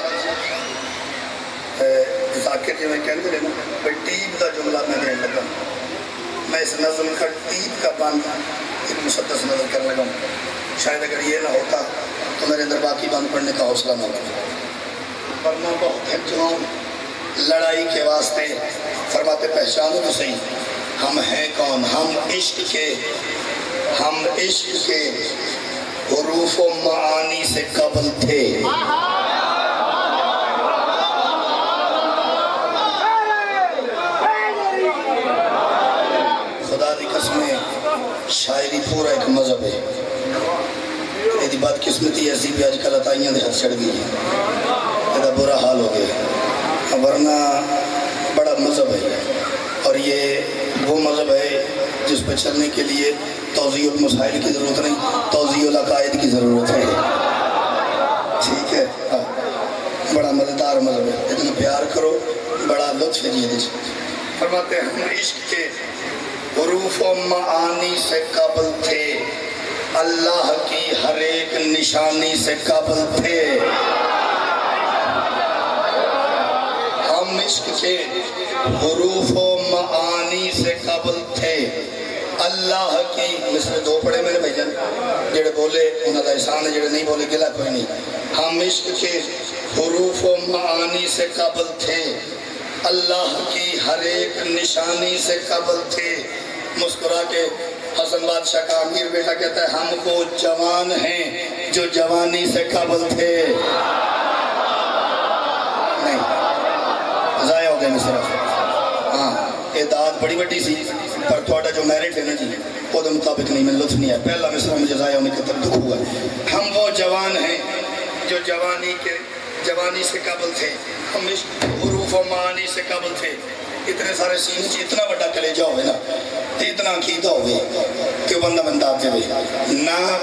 ذاکر جی میں کہنے لگا بھئی ٹیپ کا جملہ میں دین لگا. میں اس نظم کا ٹیپ کا بند ایک مسدس نظر کرنے لگا. شاید اگر یہ نہ ہوتا تو میرے اندر باقی بند پڑھنے کا حوصلہ نہ ہوتا. ورنہ بہت ہے جان لڑائی کے واسطے. فرماتے پہچانو تو صحیح ہم ہیں کون. ہم عشق کے حروف و معانی سے قبل تھے. خدا دی قسمیں شاعری پورا ایک مذہب ہے. یہ بات قسمتی ایسی بھی آج کل عطائیاں دے ہاتھ چڑھ گئی ہے، یہ برا حال ہو گیا. ورنہ بڑا مذہب ہے اور یہ وہ مذہب ہے جس پہ چلنے کے لیے توضیح المسائل کی ضرورت نہیں، توضیح العقائد کی ضرورت ہے. ٹھیک ہے، بڑا مزیدار مذہب ہے. اتنا پیار کرو، بڑا لطف ہے. جی فرماتے ہیں ہم عشق کے حروف و معانی سے قبل تھے، اللہ کی ہر ایک نشانی سے قبل تھے. ہم عشق کے حروف و معانی سے قبل تھے، اللہ کی مثل دو پڑھے میرے بھائی جان جڑے بولے انہوں دا احسان ہے، جڑے نہیں بولے گلا کوئی نہیں. ہم عشق کے حروف و معانی سے قبل تھے، اللہ کی ہر ایک نشانی سے قبل تھے. مسکرا کے حسن بادشاہ کا امیر بیٹا کہتا ہے ہم وہ جوان ہیں جو جوانی سے قبل تھے. نہیں ضائع ہو گئے مصرف. ہاں اعداد بڑی بڑی سی پر تھوڑا جو میرٹ ہے نا جی وہ دے مطابق نہیں، میں لطف نہیں ہے. پہلا مصرف مجھے ضائع ہونے کی طرف دکھ ہوا ہے. ہم وہ جوان ہیں جو جوانی سے قبل تھے، ہم حروف و معانی سے قبل تھے. اتنے سارے سین چی اتنا بڑا کلیجہ ہوئے نا، اتنا عقیدہ ہوئے کہ وہ بندہ بندہ آتے ہوئے نہ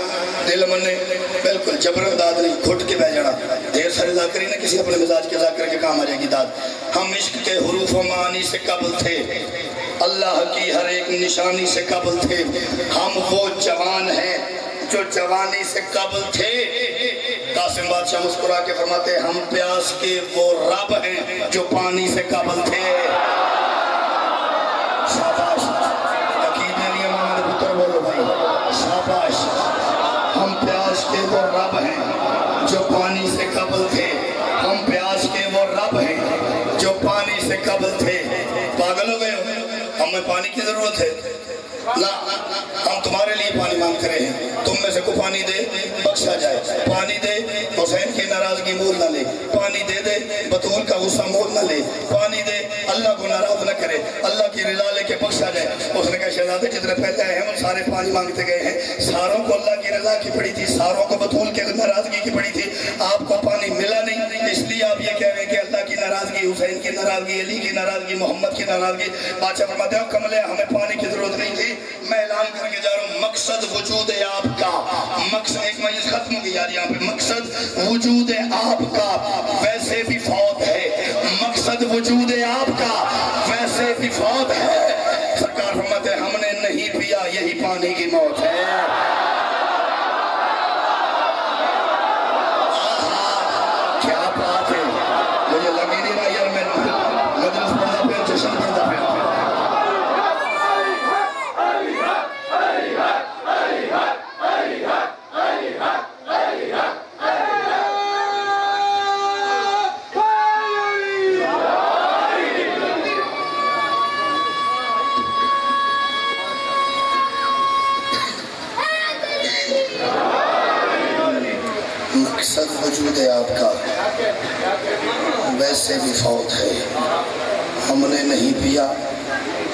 دل مننے بالکل جبر داد نہیں، گھٹ کے بہ جانا. دیر سارے ذاکری نہ کسی اپنے مزاج کے ذاکر کے کام آ جائے گی داد. ہم عشق کے حروف و معانی سے قبل تھے، اللہ کی ہر ایک نشانی سے قبل تھے. ہم وہ جوان ہیں جو جوانی سے قبل تھے. قاسم بادشاہ مسکرا کے فرماتے ہیں ہم پیاس کے وہ رب ہیں جو پانی سے قبل تھے. شاباش عقید نے لیا محمد پتر بولو بھائی شاباش. ہم پیاس کے وہ رب ہیں جو پانی سے قبل تھے، ہم پیاس کے وہ رب ہیں جو پانی سے قبل تھے۔ پاگل ہو گئے ہو؟ ہمیں پانی کی ضرورت ہے؟ لا، ہم تمہارے لیے پانی مانگتے رہے ہیں، تم میں سے کو پانی دے بخشا جائے، پانی دے حسین کی ناراضگی مول نہ لے، پانی دے دے بطول کا غصہ مول نہ لے، پانی دے اللہ کو ناراض نہ کرے، اللہ کی رضا لے کے بخشا جائے۔ اس نے کہا شہزادے جتنے پہلے آئے ہیں وہ سارے پانی مانگتے گئے ہیں، ساروں کو اللہ کی رضا کی پڑی تھی، ساروں کو بطول کے ناراضگی کی پڑی تھی، آپ کو پانی ملا نہیں، اس لیے آپ یہ کہہ رہے ہیں کہ اللہ کی ناراضگی، حسین کی ناراضگی، علی کی ناراضگی، محمد کی ناراضگی۔ بادشاہ فرماتے ہیں کملے ہمیں پانی کی ضرورت نہیں تھی، میں اعلان کر کے جا رہا ہوں مقصد وجود آپ کا، مقصد ایک مجلس ختم ہو گئی یار یہاں پہ، مقصد وجود آپ کا ویسے بھی فوت ہے، مقصد وجود آپ کا ویسے بھی فوت ہے۔ سرکار فرماتے ہیں ہم نے نہیں پیا یہی پانی کی موت ہے۔ کیا بات ہے، مجھے لگ ہی نہیں رہا یار میں مجلس پڑھنا پھر جشن پڑھنا پھر۔ مقصد وجود آپ کا ویسے بھی فوت ہے، ہم نے نہیں پیا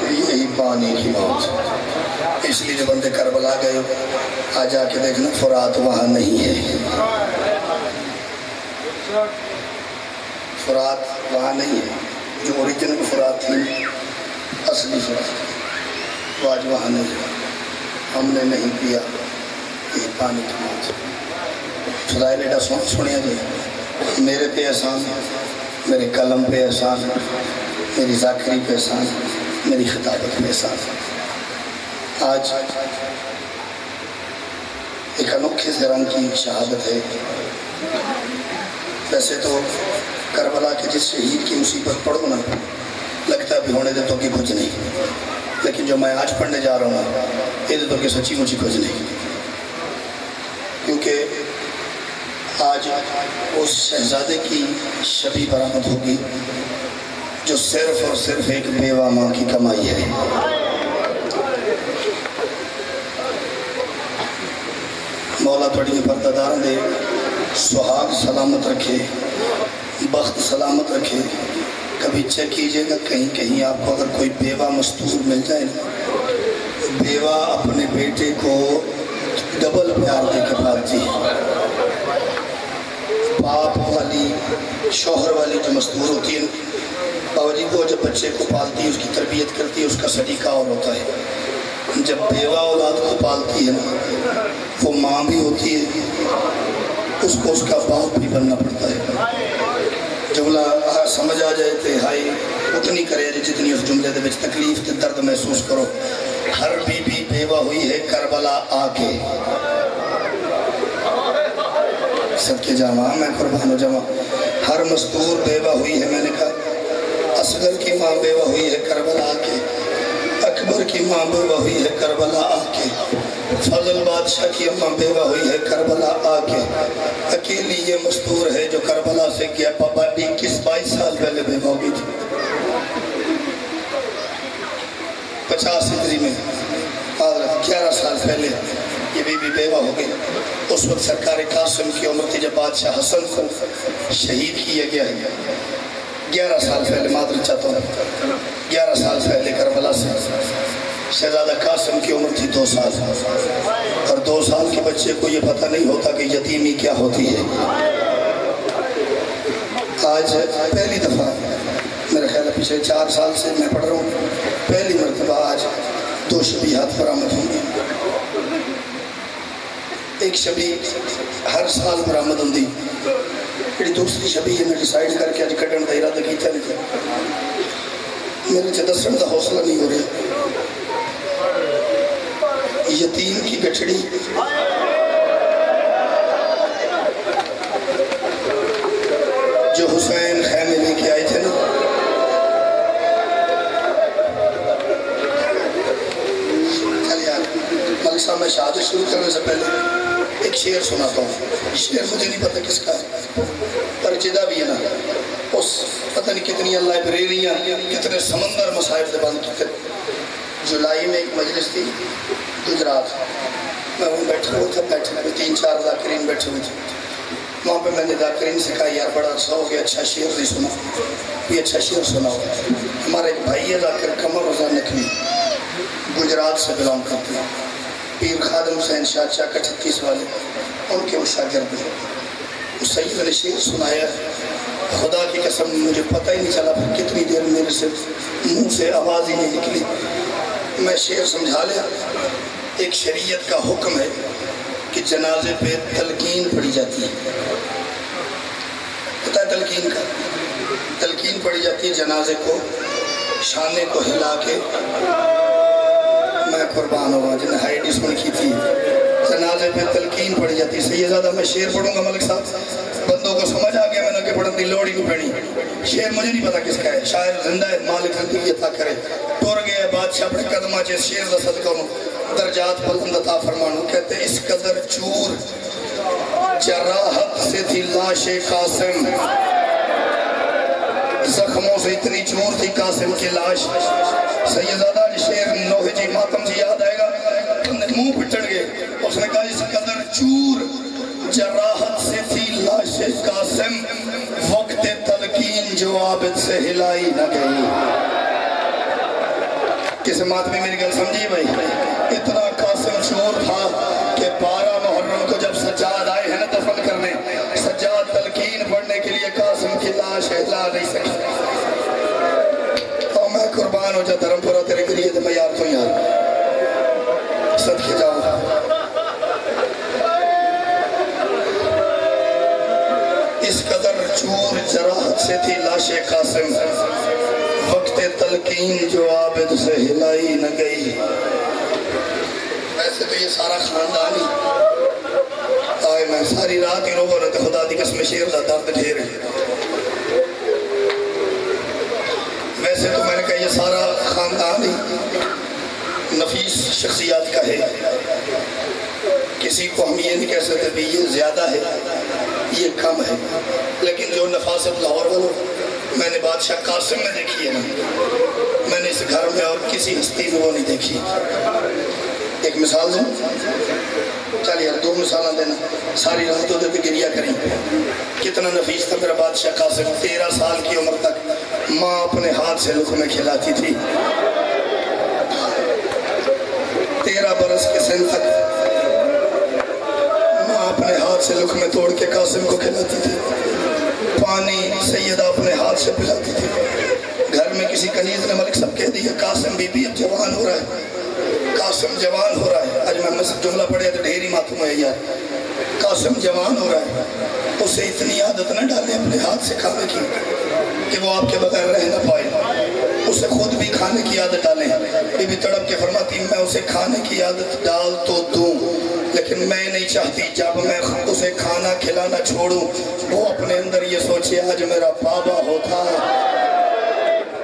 یہی پانی کی موت۔ اس لیے جو بندے کربلا گئے آ جا کے دیکھنا فرات وہاں نہیں ہے، فرات وہاں نہیں ہے، جو اوریجنل فرات تھی اصلی فرات وہ آج وہاں نہیں ہے، ہم نے نہیں پیا یہی پانی کی موت۔ فضائل ایڈا سنیا جی، میرے پہ احسان، میرے قلم پہ احسان، میری ذاکری پہ احسان، میری خطابت پہ احسان۔ آج ایک انوکھے سے رنگ کی شہادت ہے۔ ویسے تو کربلا کے جس شہید کی مصیبت پڑھو نا لگتا ہے بھی ہونے دے تو کہ کچھ نہیں، لیکن جو میں آج پڑھنے جا رہا ہوں یہ دے تو کہ سچی مچی کچھ نہیں، کیونکہ آج اس شہزادے کی شبی برآمد ہوگی جو صرف اور صرف ایک بیوہ ماں کی کمائی ہے۔ مولا تھوڑی پردہ دے، سہاگ سلامت رکھے، بخت سلامت رکھے۔ کبھی چیک کیجئے گا کہیں کہیں آپ کو اگر کوئی بیوہ مستور مل جائے نا، بیوہ اپنے بیٹے کو ڈبل پیار دے کے پالتی ہے۔ باپ والی شوہر والی جو مستور ہوتی ہے باوجی وہ جب بچے کو پالتی ہے اس کی تربیت کرتی ہے اس کا سلیقہ اور ہوتا ہے۔ جب بیوہ اولاد کو پالتی ہے نا وہ ماں بھی ہوتی ہے، اس کو اس کا باپ بھی بننا پڑتا ہے۔ جملہ سمجھ آ جائے تے ہائی اتنی کرے جتنی اس جملے دے وچ تکلیف تے درد محسوس کرو۔ ہر بی بی بیوہ ہوئی ہے کربلا آ کے، صدقے جاواں میں قربان ہو جاواں، ہر مستور بیوہ ہوئی ہے۔ میں نے کہا اصغر کی ماں بیوہ ہوئی ہے کربلا آ کے، اکبر کی ماں بیوہ ہوئی ہے کربلا آ کے، فضل بادشاہ کی ماں بیوہ ہوئی ہے کربلا آ کے، اکیلی یہ مستور ہے جو کربلا سے کیا پاپا 21-22 سال پہلے بیوہ ہوئی تھی۔ 50 ہجری میں 11 سال پہلے یہ بی بی بیوہ ہو گئی۔ اس وقت سرکار قاسم کی عمر تھی جب بادشاہ حسن کو شہید کیا گیا ہے۔ 11 سال پہلے، معذرت چاہتا ہوں، 11 سال پہلے کربلا سے شہزادہ قاسم کی عمر تھی 2 سال، اور 2 سال کے بچے کو یہ پتہ نہیں ہوتا کہ یتیمی کیا ہوتی ہے۔ آج پہلی دفعہ میرے خیال ہے پچھلے 4 سال سے میں پڑھ رہا ہوں، پہلی مرتبہ آج 2 شبیہات برآمد ہوں گی۔ ایک شبی ہر سال برآمد ہوں دی، پھر دوسری شبی میں ڈیسائیڈ کر کے آج کٹن دا ارادہ کیتا نہیں، میرے چھے دسن دا حوصلہ نہیں ہو رہا۔ یتیم کی گٹھڑی جو حسین خیمے لے کے آئے تھے نا، چل یار ملک صاحب میں شہادت شروع کرنے سے پہلے ایک شعر سناتا ہوں۔ شعر مجھے نہیں پتہ کس کا ہے، پر جدہ بھی ہے نا اس پتہ نہیں کتنی لائبریریاں کتنے سمندر مصائب سے بند کی. جولائی میں ایک مجلس تھی گجرات میں وہاں بیٹھا ہوا تھا، بیٹھنے میں 3-4 ذاکرین بیٹھے ہوئے تھے. وہاں پہ میں نے ذاکرین سے کہا یار بڑا اچھا ہو گیا، اچھا شعر نہیں سنا، یہ اچھا شعر سنا ہو. ہمارا ایک بھائی ہے ذاکر قمر رضا نقوی، گجرات سے بلانگ کرتے ہیں، پیر خادم حسین شاہ چاکا 38 والے ان کے وہ شاگرد ہیں. اس سید نے شعر سنایا، خدا کی قسم مجھے پتہ ہی نہیں چلا پھر کتنی دیر میرے سے منہ سے آواز ہی نہیں نکلی. میں شعر سمجھا لیا. ایک شریعت کا حکم ہے کہ جنازے پہ تلقین پڑھی جاتی ہے. پتہ ہے تلقین کا؟ تلقین پڑھی جاتی ہے جنازے کو، شانے کو ہلا کے. میں قربان ہوا جنہیں ہائیڈی سن کی تھی. جنازے پہ تلقین پڑھی جاتی ہے. سیدزادہ میں شعر پڑھوں گا ملک صاحب، بندوں کو سمجھ آ گیا میں نے کہ پڑھن دی لوڑی نہیں پڑھی. شعر مجھے نہیں پتا کس کا ہے، شاعر زندہ ہے، مالک زندگی عطا کرے. ٹر گئے بادشاہ اپنے قدمہ جس شعر دا صدقہ ہوں درجات بلند عطا فرمانو. کہتے اس قدر چور جراحت سے تھی لاش قاسم، زخموں سے اتنی چور تھی قاسم کی لاش. سیدزادہ شعر نوح جی ماتم جی یاد آئے گا، منہ پٹڑ گئے. اس نے کہا اس قدر چور جراحت سے تھی لاش قاسم، وقت تلقین جو عابد سے ہلائی نہ گئی. کس مات میں میری گل سمجھی بھائی؟ اتنا قاسم چور تھا کہ 12 محرم کو جب سجاد آئے ہیں نا دفن کرنے، سجاد تلقین پڑھنے کے لیے قاسم کی لاش ہلا نہیں سکی. اور میں قربان ہو جا دھرم پورا تیرے کے لیے تو میں یار تو یار صدقے جاؤں. اس قدر چور جراحت سے تھی لاش قاسم، وقت تلقین جو عابد سے ہلائی نہ گئی. ویسے تو یہ سارا خاندانی آئے میں ساری رات ہی روگوں نے خدا دی قسم شیر دا درد ڈھیر ہے. ویسے تو میں نے کہا یہ سارا خاندانی نفیس شخصیات کا ہے. کسی کو ہم یہ نہیں کہہ سکتے بھی یہ زیادہ ہے یہ کم ہے، لیکن جو نفاست لاہور والوں میں نے بادشاہ قاسم میں دیکھی ہے نا، میں نے اس گھر میں اور کسی ہستی میں وہ نہیں دیکھی. ایک مثال دوں، چل یار 2 مثالیں دینا، ساری رات ہوتے تھے گریا کریں. کتنا نفیس تھا میرا بادشاہ قاسم. 13 سال کی عمر تک ماں اپنے ہاتھ سے لقمے کھلاتی تھی. 13 برس کے سن تک ماں اپنے ہاتھ سے لقمے توڑ کے قاسم کو کھلاتی تھی. پانی سیدہ اپنے ہاتھ سے پلاتی تھی. گھر میں کسی کنیز نے ملک سب کہہ دیا قاسم بی بی اب جوان ہو رہا ہے، قاسم جوان ہو رہا ہے. آج میں مسجد جملہ پڑھے تو ڈھیری معلوم ہے یار، قاسم جوان ہو رہا ہے. اسے اتنی عادت نہ ڈالیں اپنے ہاتھ سے کھانے کی کہ وہ آپ کے بغیر رہ نہ پائے. اسے خود بھی کھانے کی عادت ڈالیں. بی بی تڑپ کے فرماتی میں اسے کھانے کی عادت ڈال تو دوں، لیکن میں نہیں چاہتی جب میں اسے کھانا کھلانا چھوڑوں وہ اپنے اندر یہ سوچے آج میرا بابا ہوتا.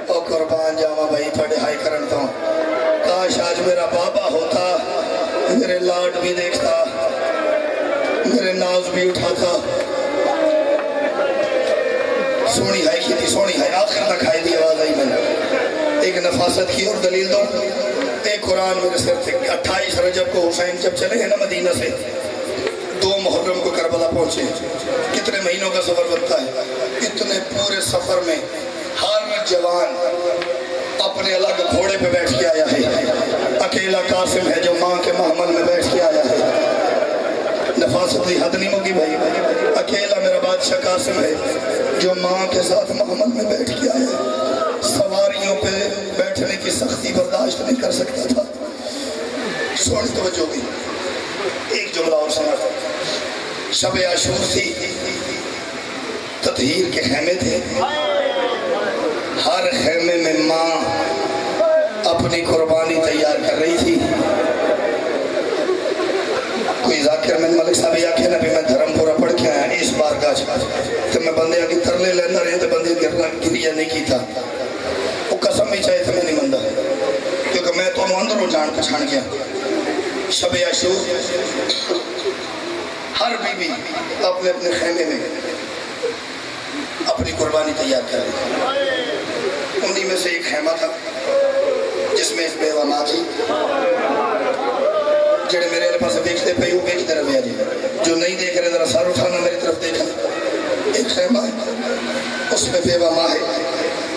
او قربان جاوا بھائی تھوڑے ہائی کرنتا ہوں، کاش آج میرا بابا ہوتا، میرے لاڈ بھی دیکھتا، میرے ناز بھی اٹھاتا. سونی ہائی کی تھی، سونی ہائی آخر تک ہائی دی آواز آئی. میں نے ایک نفاست کی اور دلیل دوں. ایک قرآن میرے سر سے 28 رجب کو حسین جب چلے ہیں نا مدینہ سے، 2 محرم کو کربلا پہنچے. کتنے مہینوں کا سفر بنتا ہے. اتنے پورے سفر میں ہر جوان اپنے الگ گھوڑے پہ بیٹھ کے آیا ہے. اکیلا قاسم ہے جو ماں کے محمل میں بیٹھ کے آیا ہے. نفاست کی حد نہیں ہوگی بھائی. اکیلا میرا بادشاہ قاسم ہے جو ماں کے ساتھ محمل میں بیٹھ کے آیا ہے. سواریوں پہ بیٹھنے کی سختی برداشت نہیں کر سکتا تھا. سونی توجہ ہوگی. ایک جملہ اور سنا. شب عاشور تھی، تطہیر کے خیمے تھے. ہر خیمے میں ماں اپنی قربانی تیار کر رہی تھی. کوئی ذاکر میں ملک صاحب یہ آکھے نا بھی میں دھرم پورا پڑھ کے آیا اس بار گاج تو میں بندے آگے ترلے لینا رہے تو بندے گریا نہیں کی تھا. وہ قسم بھی چاہے تو میں نہیں مندہ کیونکہ میں تو اندروں جان پچھان گیا. شب عاشور ہر بیوی اپنے اپنے خیمے میں اپنی قربانی تیار کر رہی. انہی میں سے ایک خیمہ تھا جس میں ایک بیوہ ماں تھی. جڑے میرے پاس دیکھتے پہ ہوں ایک طرف ہے جی، جو نہیں دیکھ رہے ذرا سر اٹھانا میری طرف دیکھنا. ایک خیمہ ہے اس میں بیوہ ماں ہے،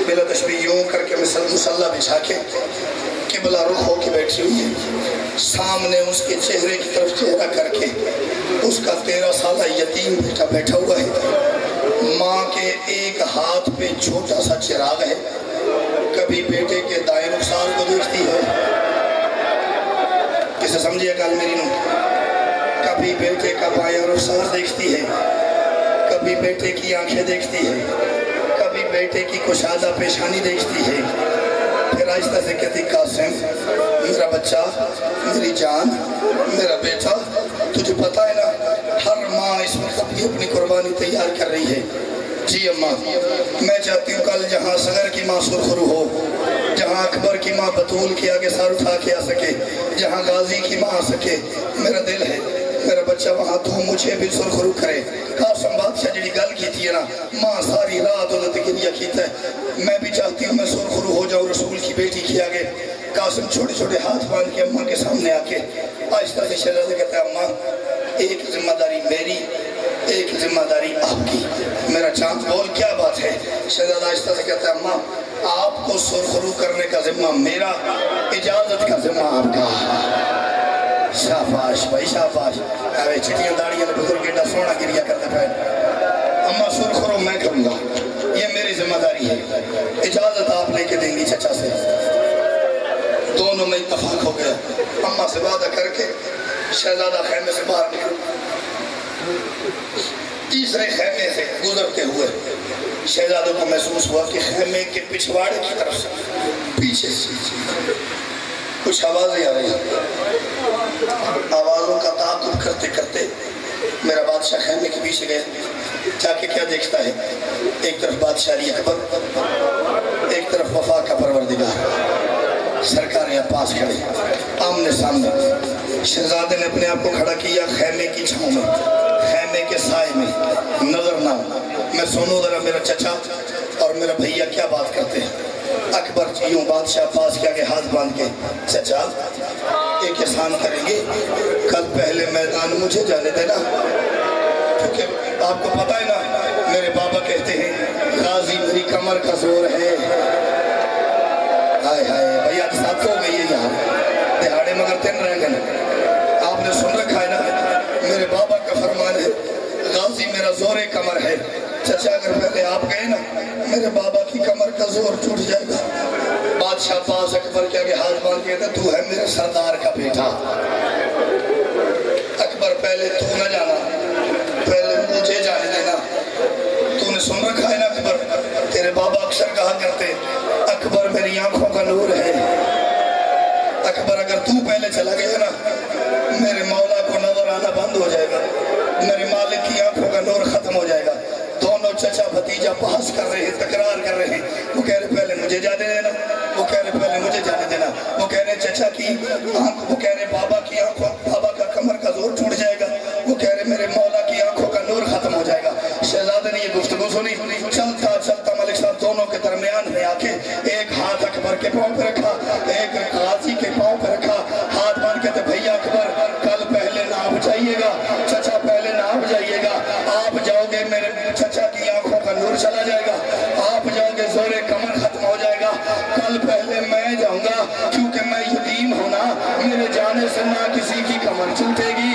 بلا تشبیہ یوں کر کے مسلح بچھا کے قبلہ رخ ہو کے بیٹھی ہوئی ہے. سامنے اس کے چہرے کی طرف چہرہ کر کے اس کا 13 سالہ یتیم بیٹا بیٹھا ہوا ہے. ماں کے ایک ہاتھ پہ چھوٹا سا چراغ ہے. کبھی بیٹے کے دائیں رخسار کو دیکھتی ہے، کسے سمجھے گا میری نو، کبھی بیٹے کا بائیں رخسار دیکھتی ہے، کبھی بیٹے کی آنکھیں دیکھتی ہے، کبھی بیٹے کی کشادہ پیشانی دیکھتی ہے. پھر آہستہ سے کہتی قاسم میرا بچہ، میری جان، میرا بیٹا، تجھے پتہ ہے نا ہر ماں اس وقت اپنی قربانی تیار کر رہی ہے. جی اماں، میں چاہتی ہوں کل جہاں صغر کی ماں سرخرو ہو، جہاں اکبر کی ماں بطول کے آگے سر اٹھا کے آ سکے، جہاں غازی کی ماں آ سکے، میرا دل ہے میرا بچہ وہاں تو مجھے بھی سرخرو کرے. قاسم بادشاہ جڑی گل کی تھی نا، ماں ساری رات عدت گریہ کیتا ہے. میں بھی چاہتی ہوں میں سرخرو ہو جاؤں رسول کی بیٹی کے آگے. قاسم چھوٹے چھوٹے ہاتھ باندھ کے اماں کے سامنے آ کے آہستہ سے شہزادہ کہتا ہے اماں ایک ذمہ داری میری، ایک ذمہ داری آپ کی. میرا چاند بول کیا بات ہے؟ شہزادہ آہستہ سے کہتا ہے اماں آپ کو سرخرو کرنے کا ذمہ میرا، اجازت کا ذمہ آپ کا. شاباش بھائی شاباش. اوے چھٹیاں داڑیاں بزرگ ایڈا سونا گریہ کرتے پہن. اماں سرخرو میں کروں گا، یہ میری ذمہ داری ہے، اجازت آپ لے کے دیں گی چچا سے. دونوں میں اتفاق ہو گیا. اماں سے وعدہ کر کے شہزادہ خیمے سے باہر نکل. تیسرے خیمے سے گزرتے ہوئے شہزادوں کو محسوس ہوا کہ خیمے کے پچھواڑے کی طرف سے پیچھے سے کچھ آوازیں آ رہی ہیں. آوازوں کا تعاقب کرتے کرتے میرا بادشاہ خیمے کے پیچھے گیا. جا کے کیا دیکھتا ہے؟ ایک طرف بادشاہ علی اکبر، ایک طرف وفا کا پروردگار، سرکار عباس کھڑے آمنے سامنے. شہزادے نے اپنے آپ کو کھڑا کیا خیمے کی چھاؤں میں، خیمے کے سائے میں. نظر نہ ہو، میں سنوں ذرا میرا چچا اور میرا بھیا کیا بات کرتے ہیں. اکبر یوں بادشاہ عباس کے آگے ہاتھ باندھ کے چچا ایک احسان کریں گے، کل پہلے میدان مجھے جانے دینا، کیونکہ آپ کو پتہ ہے نا میرے بابا کہتے ہیں غازی میری کمر کا زور ہے. ہائے ہائے بھائی آج 7 ہو گئی ہے یہاں دہاڑے مگر 3 رہ گئے. آپ نے سن رکھا ہے نا میرے بابا کا فرمان ہے غازی میرا زور کمر ہے. چچا اگر پہلے آپ گئے نا میرے بابا کی کمر کا زور ٹوٹ جائے گا. بادشاہ عباس اکبر کے آگے ہاتھ باندھ کے کہتا تو ہے میرے سردار کا بیٹا. اکبر پہلے تو نہ جانا، پہلے مجھے جانے دینا. تو نے سن رکھا ہے نا اکبر، تیرے بابا اکثر کہا کرتے اکبر میری آنکھوں کا نور ہے. اکبر اگر تو پہلے چلا گیا نا میرے مولا کو نظر آنا بند ہو جائے گا، میرے مالک کی آنکھوں کا نور ختم ہو جائے گا. دونوں چچا بھتیجا بحث کر رہے ہیں، تکرار کر رہے ہیں. وہ کہہ رہے پہلے مجھے جانے دینا، وہ کہہ رہے پہلے مجھے جانے دینا. وہ کہہ رہے چچا کی آنکھ، وہ کہہ رہے بابا کی آنکھوں، بابا کا کمر کا زور ٹوٹ جائے گا. وہ کہہ رہے میرے مولا کی آنکھوں کا نور ختم ہو جائے گا. شہزادے نے یہ گفتگو سنی. چلتا چلتا ملک صاحب دونوں کے درمیان میں آ کے ایک ہاتھ اکبر کے پاؤں پہ رکھا، ایک غازی کے پاؤں پہ رکھا. ہاتھ باندھ کے بھیا اکبر کل پہلے نہ آپ جائیے گا، چچا پہلے نہ آپ جائیے گا. آپ جاؤ گے میرے چچا کی آنکھوں کا نور چلا جائے گا، آپ جاؤ گے زور کمر ختم ہو جائے گا. کل پہلے میں جاؤں گا کیونکہ میں یتیم ہوں نا، میرے جانے سے نہ کسی کی کمر ٹوٹے گی،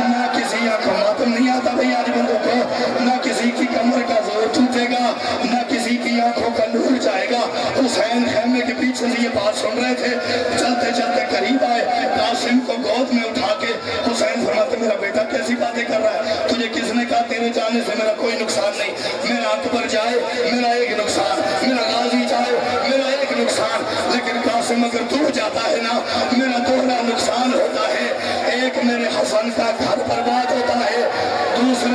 نہ کسی آنکھوں ماتم نہیں آتا بھئی آج بندوں کو، نہ کسی کی کمر کا زور ٹوٹے گا، نہ کسی کی آنکھوں کا نور جائے گا. حسین خیمے کے پیچھے سے یہ بات سن رہے تھے. چلتے چلتے قریب آئے، قاسم کو گود میں اٹھا کے حسین فرماتے میرا بیٹا کیسی باتیں کر رہا ہے؟ تجھے کس نے کہا تیرے جانے سے میرا کوئی نقصان نہیں؟ میرا اکبر جائے میرا ایک نقصان، میرا غازی جائے میرا ایک نقصان، لیکن قاسم اگر تو جاتا ہے نا میرا دوہرا نقصان ہوتا ہے. ایک میرے حسن کا گھر برباد ہوتا ہے، دوسرے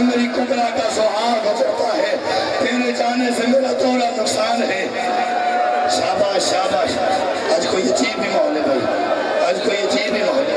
میری کبرا کا سہاگ ہو جاتا ہے. تیرے جانے سے میرا دوہرا نقصان ہے. شاباش شاباش. آج کوئی عجیب بھی ماحول ہے بھائی، آج کوئی عجیب بھی ماحول ہے.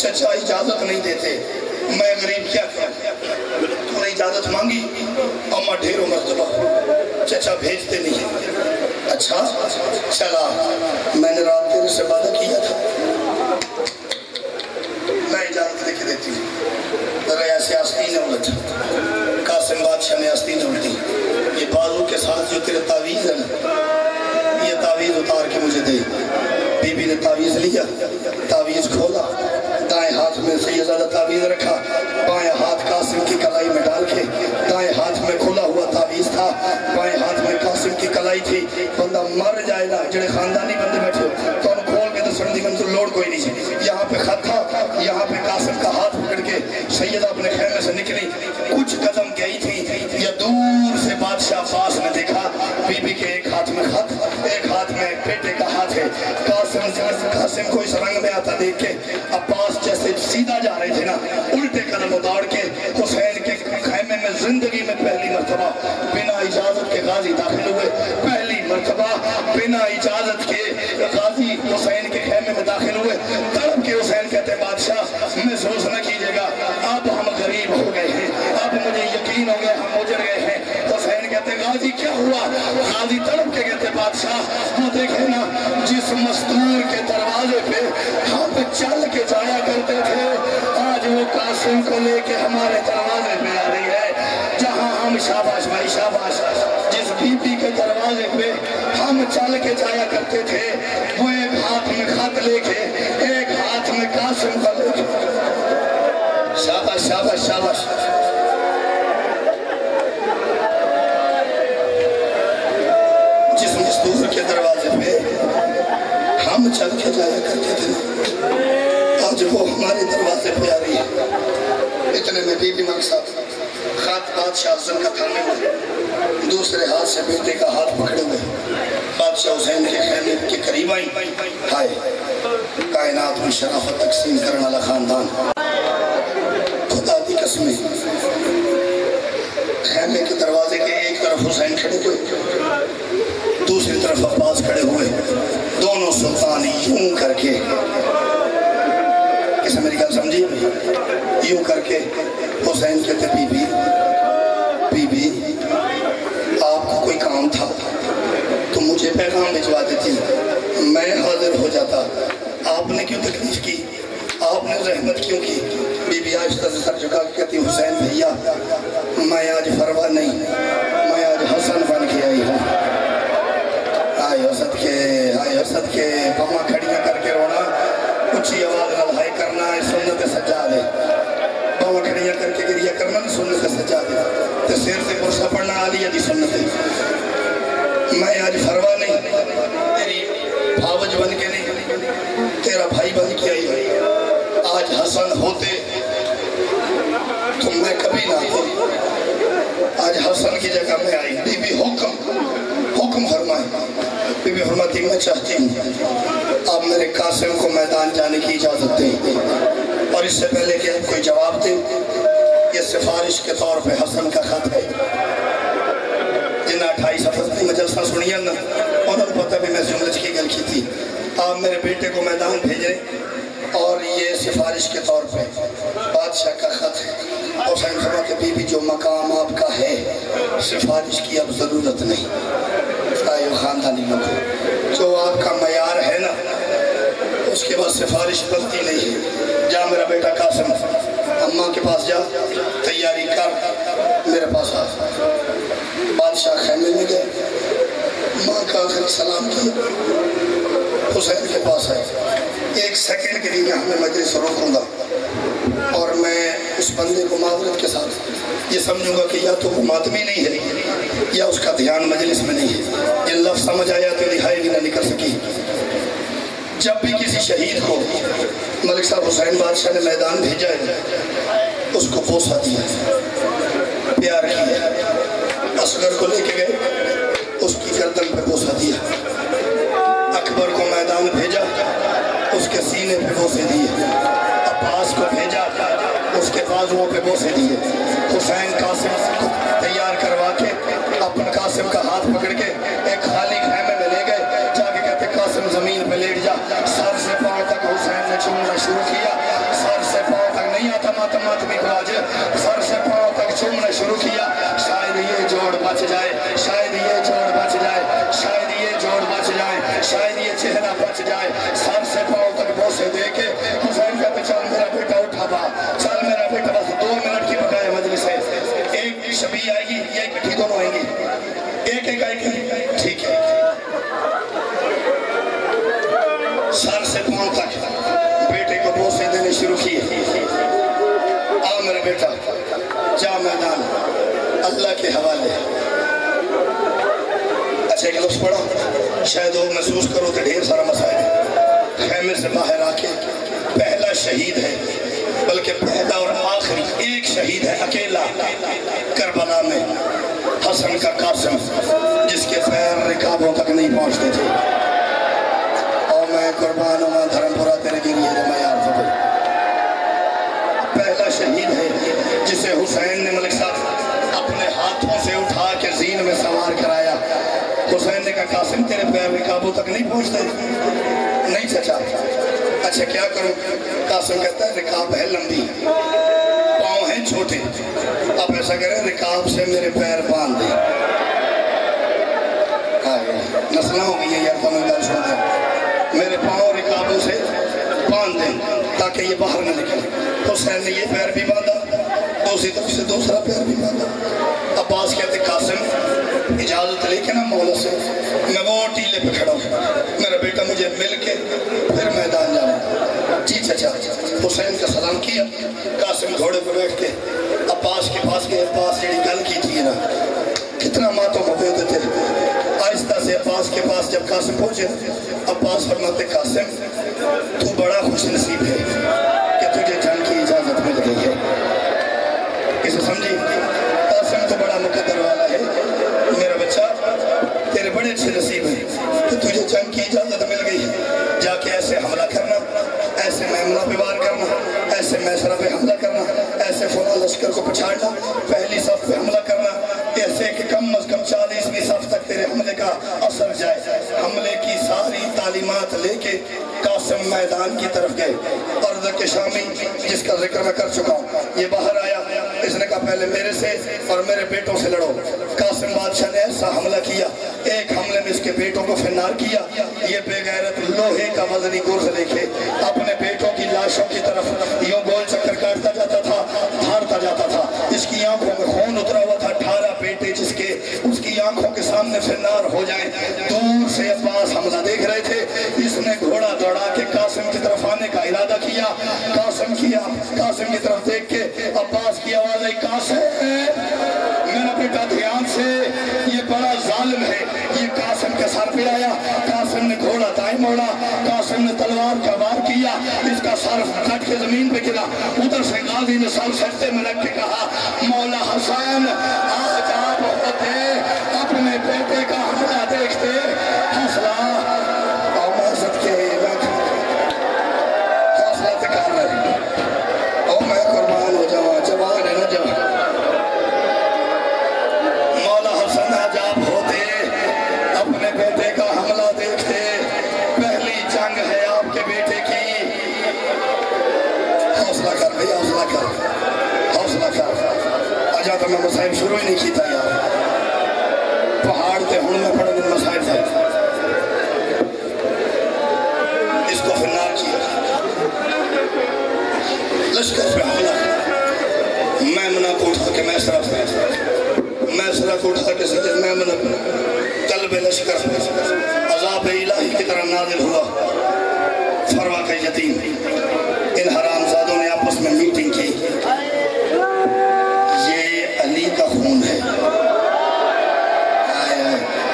چچا اجازت نہیں دیتے، میں غریب کیا کروں؟ تو نے اجازت مانگی، اماں ڈھیروں مرتبہ، چچا بھیجتے نہیں۔ اچھا چلا، میں نے رات تیرے سے وعدہ کیا تھا، میں اجازت لے کے دیتی ہوں۔ ذرا ایسے آستین الٹ، قاسم بادشاہ نے آستین الٹی، یہ بازو کے ساتھ جو تیرے تعویذ ہے نا، یہ تعویذ اتار کے مجھے دے۔ بی بی نے تعویذ لیا، تعویذ کھولا، دائیں ہاتھ میں سیدزادہ تعویذ رکھا، بائیں ہاتھ قاسم کی کلائی میں ڈال کے، دائیں ہاتھ میں کھلا ہوا تعویذ تھا، بائیں ہاتھ میں قاسم کی کلائی تھی۔ بندہ مر جائے گا، جڑے خاندانی بندے بیٹھے تو ان کھول کے تو سندی منظر لوڑ کوئی نہیں سی۔ یہاں پہ خط تھا، یہاں پہ قاسم کا ہاتھ پکڑ کے سیدہ اپنے خیمے سے نکلی، کچھ قدم گئی تھی، یا دور سے بادشاہ عباس نے دیکھا بی بی کے ایک ہاتھ میں خط، ایک ہاتھ میں بیٹے کا ہاتھ ہے۔ قاسم کو اس رنگ میں آتا دیکھ کے عباس جیسے سیدھا جا رہے تھے نا، الٹے قدم اتار کے حسین کے خیمے میں زندگی میں پہلی مرتبہ بنا اجازت کے غازی داخل ہوئے، پہلی مرتبہ بنا اجازت کے غازی حسین کے خیمے میں داخل ہوئے۔ تڑپ کے حسین کہتے بادشاہ محسوس نہ کیجئے گا، اب ہم غریب ہو گئے ہیں، اب مجھے یقین ہو گیا ہم اجڑ گئے ہیں۔ حسین کہتے غازی کیا ہوا؟ غازی تڑپ کے کہتے بادشاہ وہ دیکھے نا، جس مستور کے دروازے پہ ہم چل کے جایا کرتے تھے، آج وہ قاسم کو لے کے ہمارے دروازے پہ آ رہی ہے، جہاں ہم شاباش بھائی شاباش، جس بی بی کے دروازے پہ ہم چل کے جایا کرتے تھے، وہ ایک ہاتھ میں خط لے کے ایک ہاتھ میں قاسم کو لے کے، شاباش شاباش شاباش۔ جس مزدور کے دروازے پہ ہم چل کے جایا کرتے تھے، آج وہ ہمارے دروازے پہ آ رہی ہے۔ اتنے میں بی بی ملک صاحب خط بادشاہ افضل کا تھامے ہوئے، دوسرے ہاتھ سے بیٹے کا ہاتھ پکڑے ہوئے بادشاہ حسین کے خیمے کے قریب آئی۔ ہائے کائنات میں شرافت تقسیم کرنے والا خاندان، خدا دی قسمیں، خیمے کے دروازے کے ایک طرف حسین کھڑے ہوئے، دوسری طرف عباس کھڑے ہوئے، دونوں سلطان یوں کر کے، کسے میری گل سمجھی یوں کر کے حسین کہتے بی بی آپ کو کوئی کام تھا تو مجھے پیغام بھجوا دیتی، میں حاضر ہو جاتا، آپ نے کیوں تکلیف کی، آپ نے رحمت کیوں کی؟ بی بی آہستہ سے سر جھکا کے کہتی حسین بھیا میں آج فروا نہیں، میں آج حسن بن کے آئی ہوں۔ آئے حسد کے بہمہ کھڑیاں کر کے رونا، اچھی آواز لڑائی کرنا ہے سنت سجاد ہے، بہمہ کھڑیاں کر کے گریہ کرنا سنت سجاد ہے، تو سیر سے برسہ پڑھنا عالیہ دی سنت ہے۔ میں آج فروا نہیں، تیری بھاوج بن کے نہیں، تیرا بھائی بن کے آئی ہوں، آج حسن ہوتے تو میں کبھی نہ آتے، آج حسن کی جگہ میں آئی۔ بی بی حکم فرمائے، بی بی فرماتی میں چاہتی ہوں آپ میرے قاسم کو میدان جانے کی اجازت دیں، اور اس سے پہلے کہ آپ کوئی جواب دیں، یہ سفارش کے طور پہ حسن کا خط ہے۔ جنہاں 28 افضلی میں جلسہ سنیا نا، انہوں نے پتہ بھی میں جملج کی گل کی تھی، آپ میرے بیٹے کو میدان بھیجیں، اور یہ سفارش کے طور پہ بادشاہ کا خط ہے۔ حسین فرماتے بی بی جو مقام آپ کا ہے سفارش کی اب ضرورت نہیں، آئیو خاندانی لوگ، جو آپ کا معیار ہے نا اس کے بعد سفارش بنتی نہیں ہے۔ جا میرا بیٹا قاسم اماں کے پاس جا، تیاری کر، میرے پاس آ۔ بادشاہ خیمے میں گئے، ماں کا آخر سلام کیا، حسین کے پاس آئے، ایک سیکنڈ کے لیے یہاں میں مجلس روکوں گا اور میں اس بندے کو معذرت کے ساتھ یہ سمجھوں گا کہ یا تو وہ ماتمی نہیں ہے یا اس کا دھیان مجلس میں نہیں ہے۔ یہ لفظ سمجھ آیا تو رہائی بھی نہ نکل سکی۔ جب بھی کسی شہید کو ملک صاحب حسین بادشاہ نے میدان بھیجا ہے، اس کو بوسہ دیا، پیار کیا، اصغر کو لے کے گئے، اس کی گردن پہ بوسہ دیا، اکبر کو میدان بھیجا، اس کے سینے پہ بوسے دیے، عباس کو بھیجا، اس کے بازوؤں پہ بوسے دیے، حسین قاسم کو تیار کروا کے اپنے قاسم کا ہاتھ پکڑ کے ایک خالی خیمے میں لے گئے، جا کے کہتے قاسم زمین پہ لیٹ جا، سر سے پاؤں تک حسین نے چومنا شروع کیا، سر جائے، شاید یہ جوڑ بچ جائے، شاید یہ جوڑ بچ جائے، شاید یہ چہرہ بچ جائے۔ سر سے پاؤں تک بوسے دے کے حسین کہتے چل میرا بیٹا اٹھا با، چل میرا بیٹا، بس 2 منٹ کی بقائے مجلس ہے، ایک شبیہ آئے گی، یہ اکٹھی دونوں آئیں گی، ایک آئے گی، ٹھیک ہے۔ سر سے پاؤں تک بیٹے کو بوسے دینے شروع کیے۔ آ میرا بیٹا، جا میدان اللہ کے حوالے۔ اچھا ایک لفظ پڑھا، شاید وہ محسوس کرو کہ ڈھیر سارا مسائل ہے۔ خیمے سے باہر آ کے پہلا شہید ہے، بلکہ پہلا اور آخری ایک شہید ہے اکیلا کربلا میں، حسن کا قاسم، جس کے پیر رکابوں تک نہیں پہنچتے تھے۔ اور میں قربان ہوں دھرم پورا تیرے کی لیے میں یار فکر۔ پہلا شہید ہے جسے حسین نے ملک صاحب اپنے ہاتھوں سے اٹھا کے زین میں سوار کرایا۔ حسین نے کہا قاسم تیرے پیر رکابوں تک نہیں پہنچتے؟ نہیں چچا۔ اچھا کیا کروں؟ قاسم کہتا ہے رکاب ہے لمبی، پاؤں ہیں چھوٹے، اب ایسا کریں رکاب سے میرے پیر باندھ دیں۔ نسلہ ہو گئی ہے یار، تمہیں گل چھوڑ دیں، میرے پاؤں رکابوں سے باندھ دیں تاکہ یہ باہر نہ نکلے۔ حسین نے یہ پیر بھی باندھا، دوسری طرف سے دوسرا پیر بھی باندھا۔ عباس کہتے قاسم اجازت لے کے نا مولا سے، میں وہ ٹیلے پہ کھڑا ہوں، میرا بیٹا مجھے مل کے پھر میدان جانا۔ جی چچا۔ حسین کا سلام کیا، قاسم گھوڑے پہ بیٹھ کے عباس کے پاس گئے۔ عباس جڑی گل کی تھی نا، کتنا ماتوں ہوتے تھے۔ آہستہ سے عباس کے پاس جب قاسم پہنچے، عباس فرماتے قاسم تو بڑا خوش نصیب ہے کہ تجھے جنگ کی اجازت مل گئی ہے۔ اسے سمجھی؟ قاسم تو بڑا مقدر والا ہے میرا بچہ، تیرے بڑے اچھے نصیب ہیں کہ تجھے جنگ کی اجازت مل گئی ہے۔ جا کے ایسے حملہ کرنا، ایسے میمنہ پہ وار کرنا، ایسے میسرہ پہ حملہ کرنا، ایسے فلاں لشکر کو پچھاڑنا، پہلی صف پہ حملہ کرنا، ایسے کہ کم از کم 40ویں صف تک تیرے حملے کا اثر جائے۔ حملے کی ساری تعلیمات لے کے قاسم میدان کی طرف گئے۔ ارض کے شامی جس کا ذکر میں کر چکا ہوں، یہ باہر آیا، اس نے کہا پہلے میرے سے اور میرے بیٹوں سے لڑو۔ قاسم بادشاہ نے ایسا حملہ کیا، ایک حملے میں اس کے بیٹوں کو فنار کیا۔ یہ بے غیرت لوہے کا وزنی گرز لے کے اپنے بیٹوں کی لاشوں کی طرف یوں گول چکر کاٹتا جاتا تھا، دھاڑتا جاتا تھا۔ اس کی آنکھوں میں خون اترا ہوا تھا۔ 18 بیٹے جس کے اس کی آنکھوں کے سامنے فنار ہو جائیں۔ دور سے عباس حملہ دیکھ رہے تھے، اس نے گھوڑا دوڑا کے قاسم کی طرف آنے کا ارادہ کیا۔ قاسم کی طرف دیکھ کے عباس کی آواز آئی، قاسم میرا بیٹا دھیان سے، یہ بڑا ظالم ہے۔ یہ قاسم کے سر پہ آیا، قاسم نے گھوڑا دائیں موڑا، قاسم نے تلوار کا وار کیا، اس کا سر کٹ کے زمین پہ گرا۔ ادھر سے غازی نے سر سجدے میں رکھ کے کہا مولا حسین آج آپ ہوتے اپنے بیٹے کا حملہ دیکھتے، حوصلہ اور معزت کے حوصلہ تکار رہے، اور میں قربان ہو جاؤں، جوان ہے نہ جوان۔ مولا حسن آج آپ ہوتے اپنے بیٹے کا حملہ دیکھتے، پہلی جنگ ہے آپ کے بیٹے کی۔ حوصلہ کر بھئی، حوصلہ کر، حوصلہ کر۔ اجا تو میں مسائب شروع ہی نہیں کیتا یار، پہاڑ تے ہوں میں پڑھ دن مسائب تھا۔ اس کو فنار کیا، لشکر پہ حملہ، میمنہ کو اٹھا کے میسرہ کو اٹھا کے سجد میمنہ قلب لشکر عذاب الہی کی طرح نازل ہوا۔ فروا کا یتیم، ان حرام زادوں نے آپس میں میٹنگ کی، یہ علی کا خون ہے۔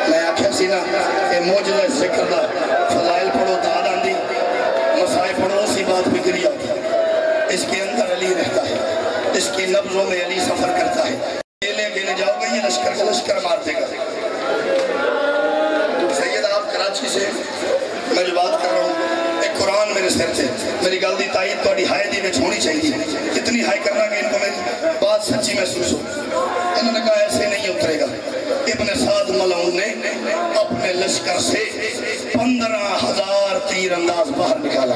میں آکھیا سی نا کہ موجزہ ذکر دا فضائل پڑھو داد آندی، مسائل پڑھو اسی بات پہ گری آتی۔ اس کے اندر علی رہتا ہے، اس کی نبضوں میں علی سفر کرتا ہے۔ لینے جاؤ گے یہ لشکر کا لشکر مار دے گا۔ سید آپ کراچی سے میں جو بات کر رہا ہوں، ایک قرآن میرے سر سے، میری گل دی تائید تو ہائی دی میں چھوڑی چاہیے، اتنی ہائی کرنا کہ ان کو میری بات سچی محسوس ہو۔ انہوں نے کہا ایسے نہیں اترے گا۔ ابن سعد ملعون نے اپنے لشکر سے 15,000 تیر انداز باہر نکالا۔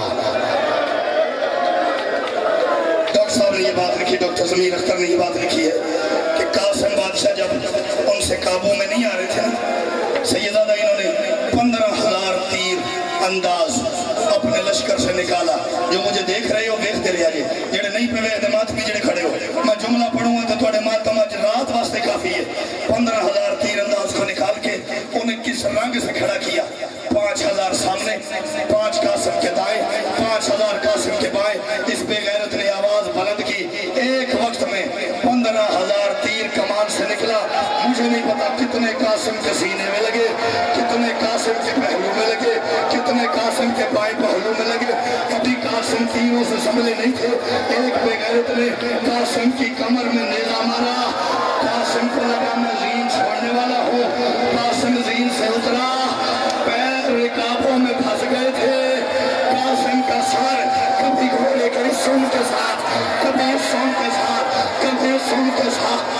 ڈاکٹر صاحب نے یہ بات لکھی، ڈاکٹر ضمیر اختر نے یہ بات لکھی ہے کہ قاسم بادشاہ جب ان سے قابو میں نہیں آ رہے تھے نا، سیدزادہ انہوں نے 15,000 تیر انداز اپنے لشکر سے نکالا. جو مجھے دیکھ رہے ہو دیکھتے رہے آجے، جڑے نہیں پہ اعتماد بھی جڑے کھڑے ہو، میں جملہ پڑھوں گا تو تھوڑے ماتم آج رات واسطے کافی ہے. 15,000 تیر انداز کو نکال کے انہیں کس رنگ سے کھڑا کیا؟ 5,000 سامنے، 5 قاسم کے دائیں، 5,000 قاسم کے بائیں. اس بے غیرت نے آواز بلند کی. ایک وقت میں 15,000 تیر کمان سے نکلا. مجھے نہیں پتا کتنے قاسم کے سینے میں لگے، کتنے قاسم کے پہلو میں لگے، کتنے قاسم کے بائیں پہلو میں لگے. کبھی قاسم تیروں سے سنبھلے نہیں تھے. ایک بے غیرت نے قاسم کی کمر میں نیزہ مارا. قاسم کو لگا میں زین چھوڑنے والا ہوں. قاسم زین سے اترا، پیر رکابوں میں پھنس گئے تھے. قاسم کا سر کبھی گھوڑے کے سن کے ساتھ، کبھی سن کے ساتھ، کبھی سن کے ساتھ.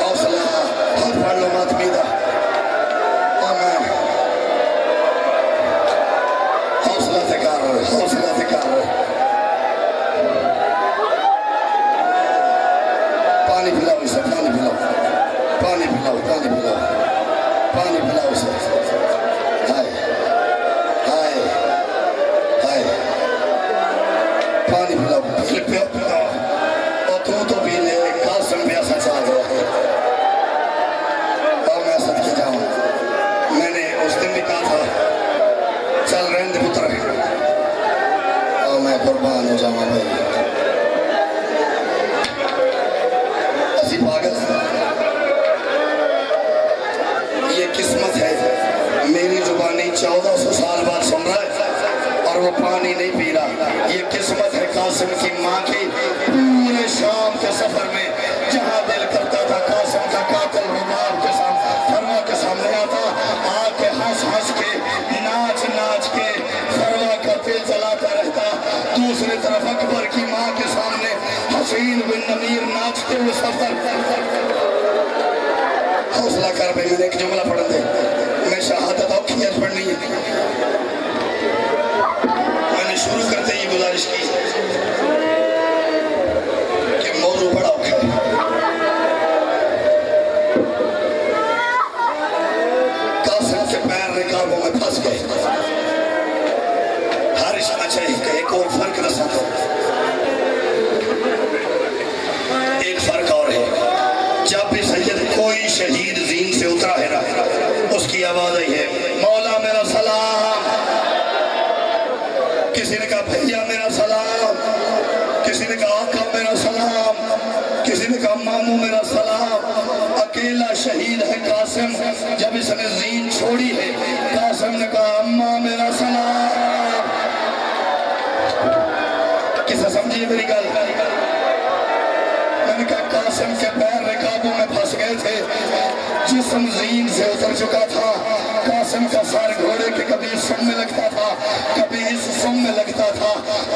حوصلہ ہاتھ پڑھ لو ماتمیدہ. آمین. حوصلہ سے کار رہے، حوصلہ سے کار رہے. پانی پلاؤ اسے، پانی پلاؤ، پانی پلاؤ، پانی پلاؤ، پانی پلاؤ اسے. ہائے ہائے ہائے، پانی پلاؤ، پلاؤ پلاؤ. اور تو بھی لے. قاسم پیاسا چاہ گیا ہے. اور میں صدقے جاؤں، میں نے اس دن بھی کہا تھا چل رہنے دے پتر، اور میں قربان ہو جاؤں بھائی. اسی پاگل یہ قسمت ہے. میری زبانی 1400 سال بعد سن رہا ہے اور وہ پانی نہیں پی رہا. یہ قسمت ہے قاسم کی ماں کی. پورے شام کے سفر میں جہاں دل کرتا تھا قاسم کا قاتل رباب کے سامنے، فروا کے سامنے آتا، آ کے ہنس ہنس کے، ناچ ناچ کے فروا کا دل جلاتا رہتا. دوسری طرف اکبر کی ماں کے سامنے حسین بن نمیر ناچتے ہوئے سفر. حوصلہ کر بھائی، میں نے ایک جملہ پڑھ دے. میں شہادت اوکھیت پڑھنی ہے. میں نے شروع کرتے ہی گزارش کی کہ موضوع بڑا اوکھا ہے. قاسم کے پیر رکابوں میں پھنس گئے. حارث چاہیے کہ ایک اور فرق رسا دو. ایک فرق اور ہے، جب بھی سید کوئی شہید زین سے اترا ہے نا، اس کی آواز آئی ہے مولا میرا سلام. کسی نے کہا بھیا میرا سلام، کسی نے کہا آقا میرا سلام، کسی نے کہا مامو میرا سلام. اکیلا شہید ہے قاسم. جب اس نے زین چھوڑی ہے، قاسم نے کہا اماں میرا سلام. کسا سمجھیے میری گل؟ میں نے کہا قاسم کے پیر رکابوں میں پھنس گئے تھے. جسم زین سے اتر چکا تھا. قاسم کا سر گھوڑے کے کبھی اس سم میں لگتا تھا، کبھی اس سم میں لگتا تھا.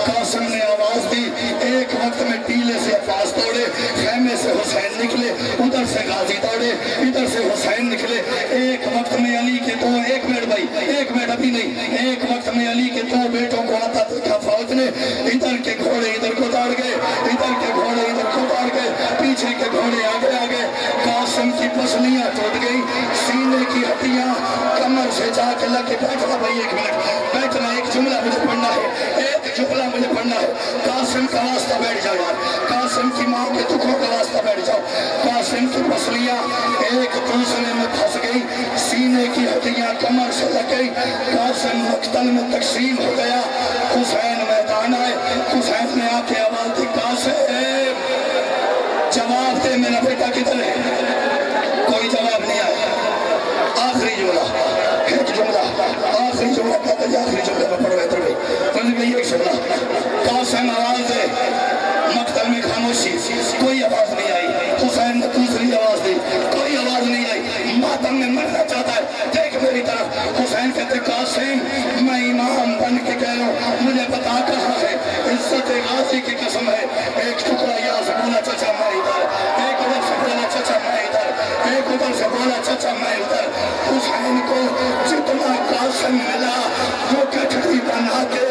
قاسم نے آواز دی. ایک وقت میں ٹیلے سے عباس توڑے، خیمے سے حسین نکلے، ادھر سے غازی توڑے، ادھر سے حسین نکلے. ایک وقت میں علی کے دو، ایک منٹ بھائی، ایک منٹ ابھی نہیں، ایک وقت میں علی کے دو بیٹوں کو آتا دیکھا فوج نے. ادھر کے گھوڑے ادھر کو دوڑ گئے، ادھر کے گھوڑے ادھر کو دوڑ گئے، پیچھے کے گھوڑے آگے آگے. قاسم کی پسلیاں ٹوٹ گئی، سینے کی ہڈیاں کمر سے جا کے لگے. بیٹھنا بھائی، ایک منٹ بیٹھنا. ایک جملہ مجھے پڑھنا ہے، ایک جملہ مجھے پڑھنا ہے. قاسم کا واسطہ بیٹھ جاؤ یار. قاسم کی ماں کے دکھوں کا واسطہ بیٹھ جاؤ. قاسم کی پسلیاں ایک دوسرے میں پھنس گئی، سینے کی ہڈیاں کمر سے لگ گئی. قاسم مقتل میں تقسیم ہو گیا. حسین میدان آئے. حسین نے آ کے آواز دی قاسم جواب دے، میرا بیٹا کدھر ہے؟ کوئی جواب نہیں آیا. آخری جملہ، ایک جملہ، آخری جملہ کہتا ہے. آخری جملہ میں پڑھو ادھر بھی ایک جملہ. قاسم آواز دے. مقتل میں خاموشی، کوئی آواز نہیں آئی. حسین نے دوسری آواز دی، کوئی آواز نہیں آئی. ماتم میں مرنا چاہتا ہے، دیکھ میری طرف. حسین کہتے قاسم میں امام بن کے کہہ رہا ہوں، مجھے بتا کہاں ہے. عزت غازی کی قسم ہے. ایک ٹکڑا یہاں سے بولا چچا میں ادھر، ایک ادھر سے بولا چچا میں ادھر، ایک ادھر سے بولا چچا میں ادھر. حسین کو جتنا قاسم ملا وہ کٹڑی بنا کے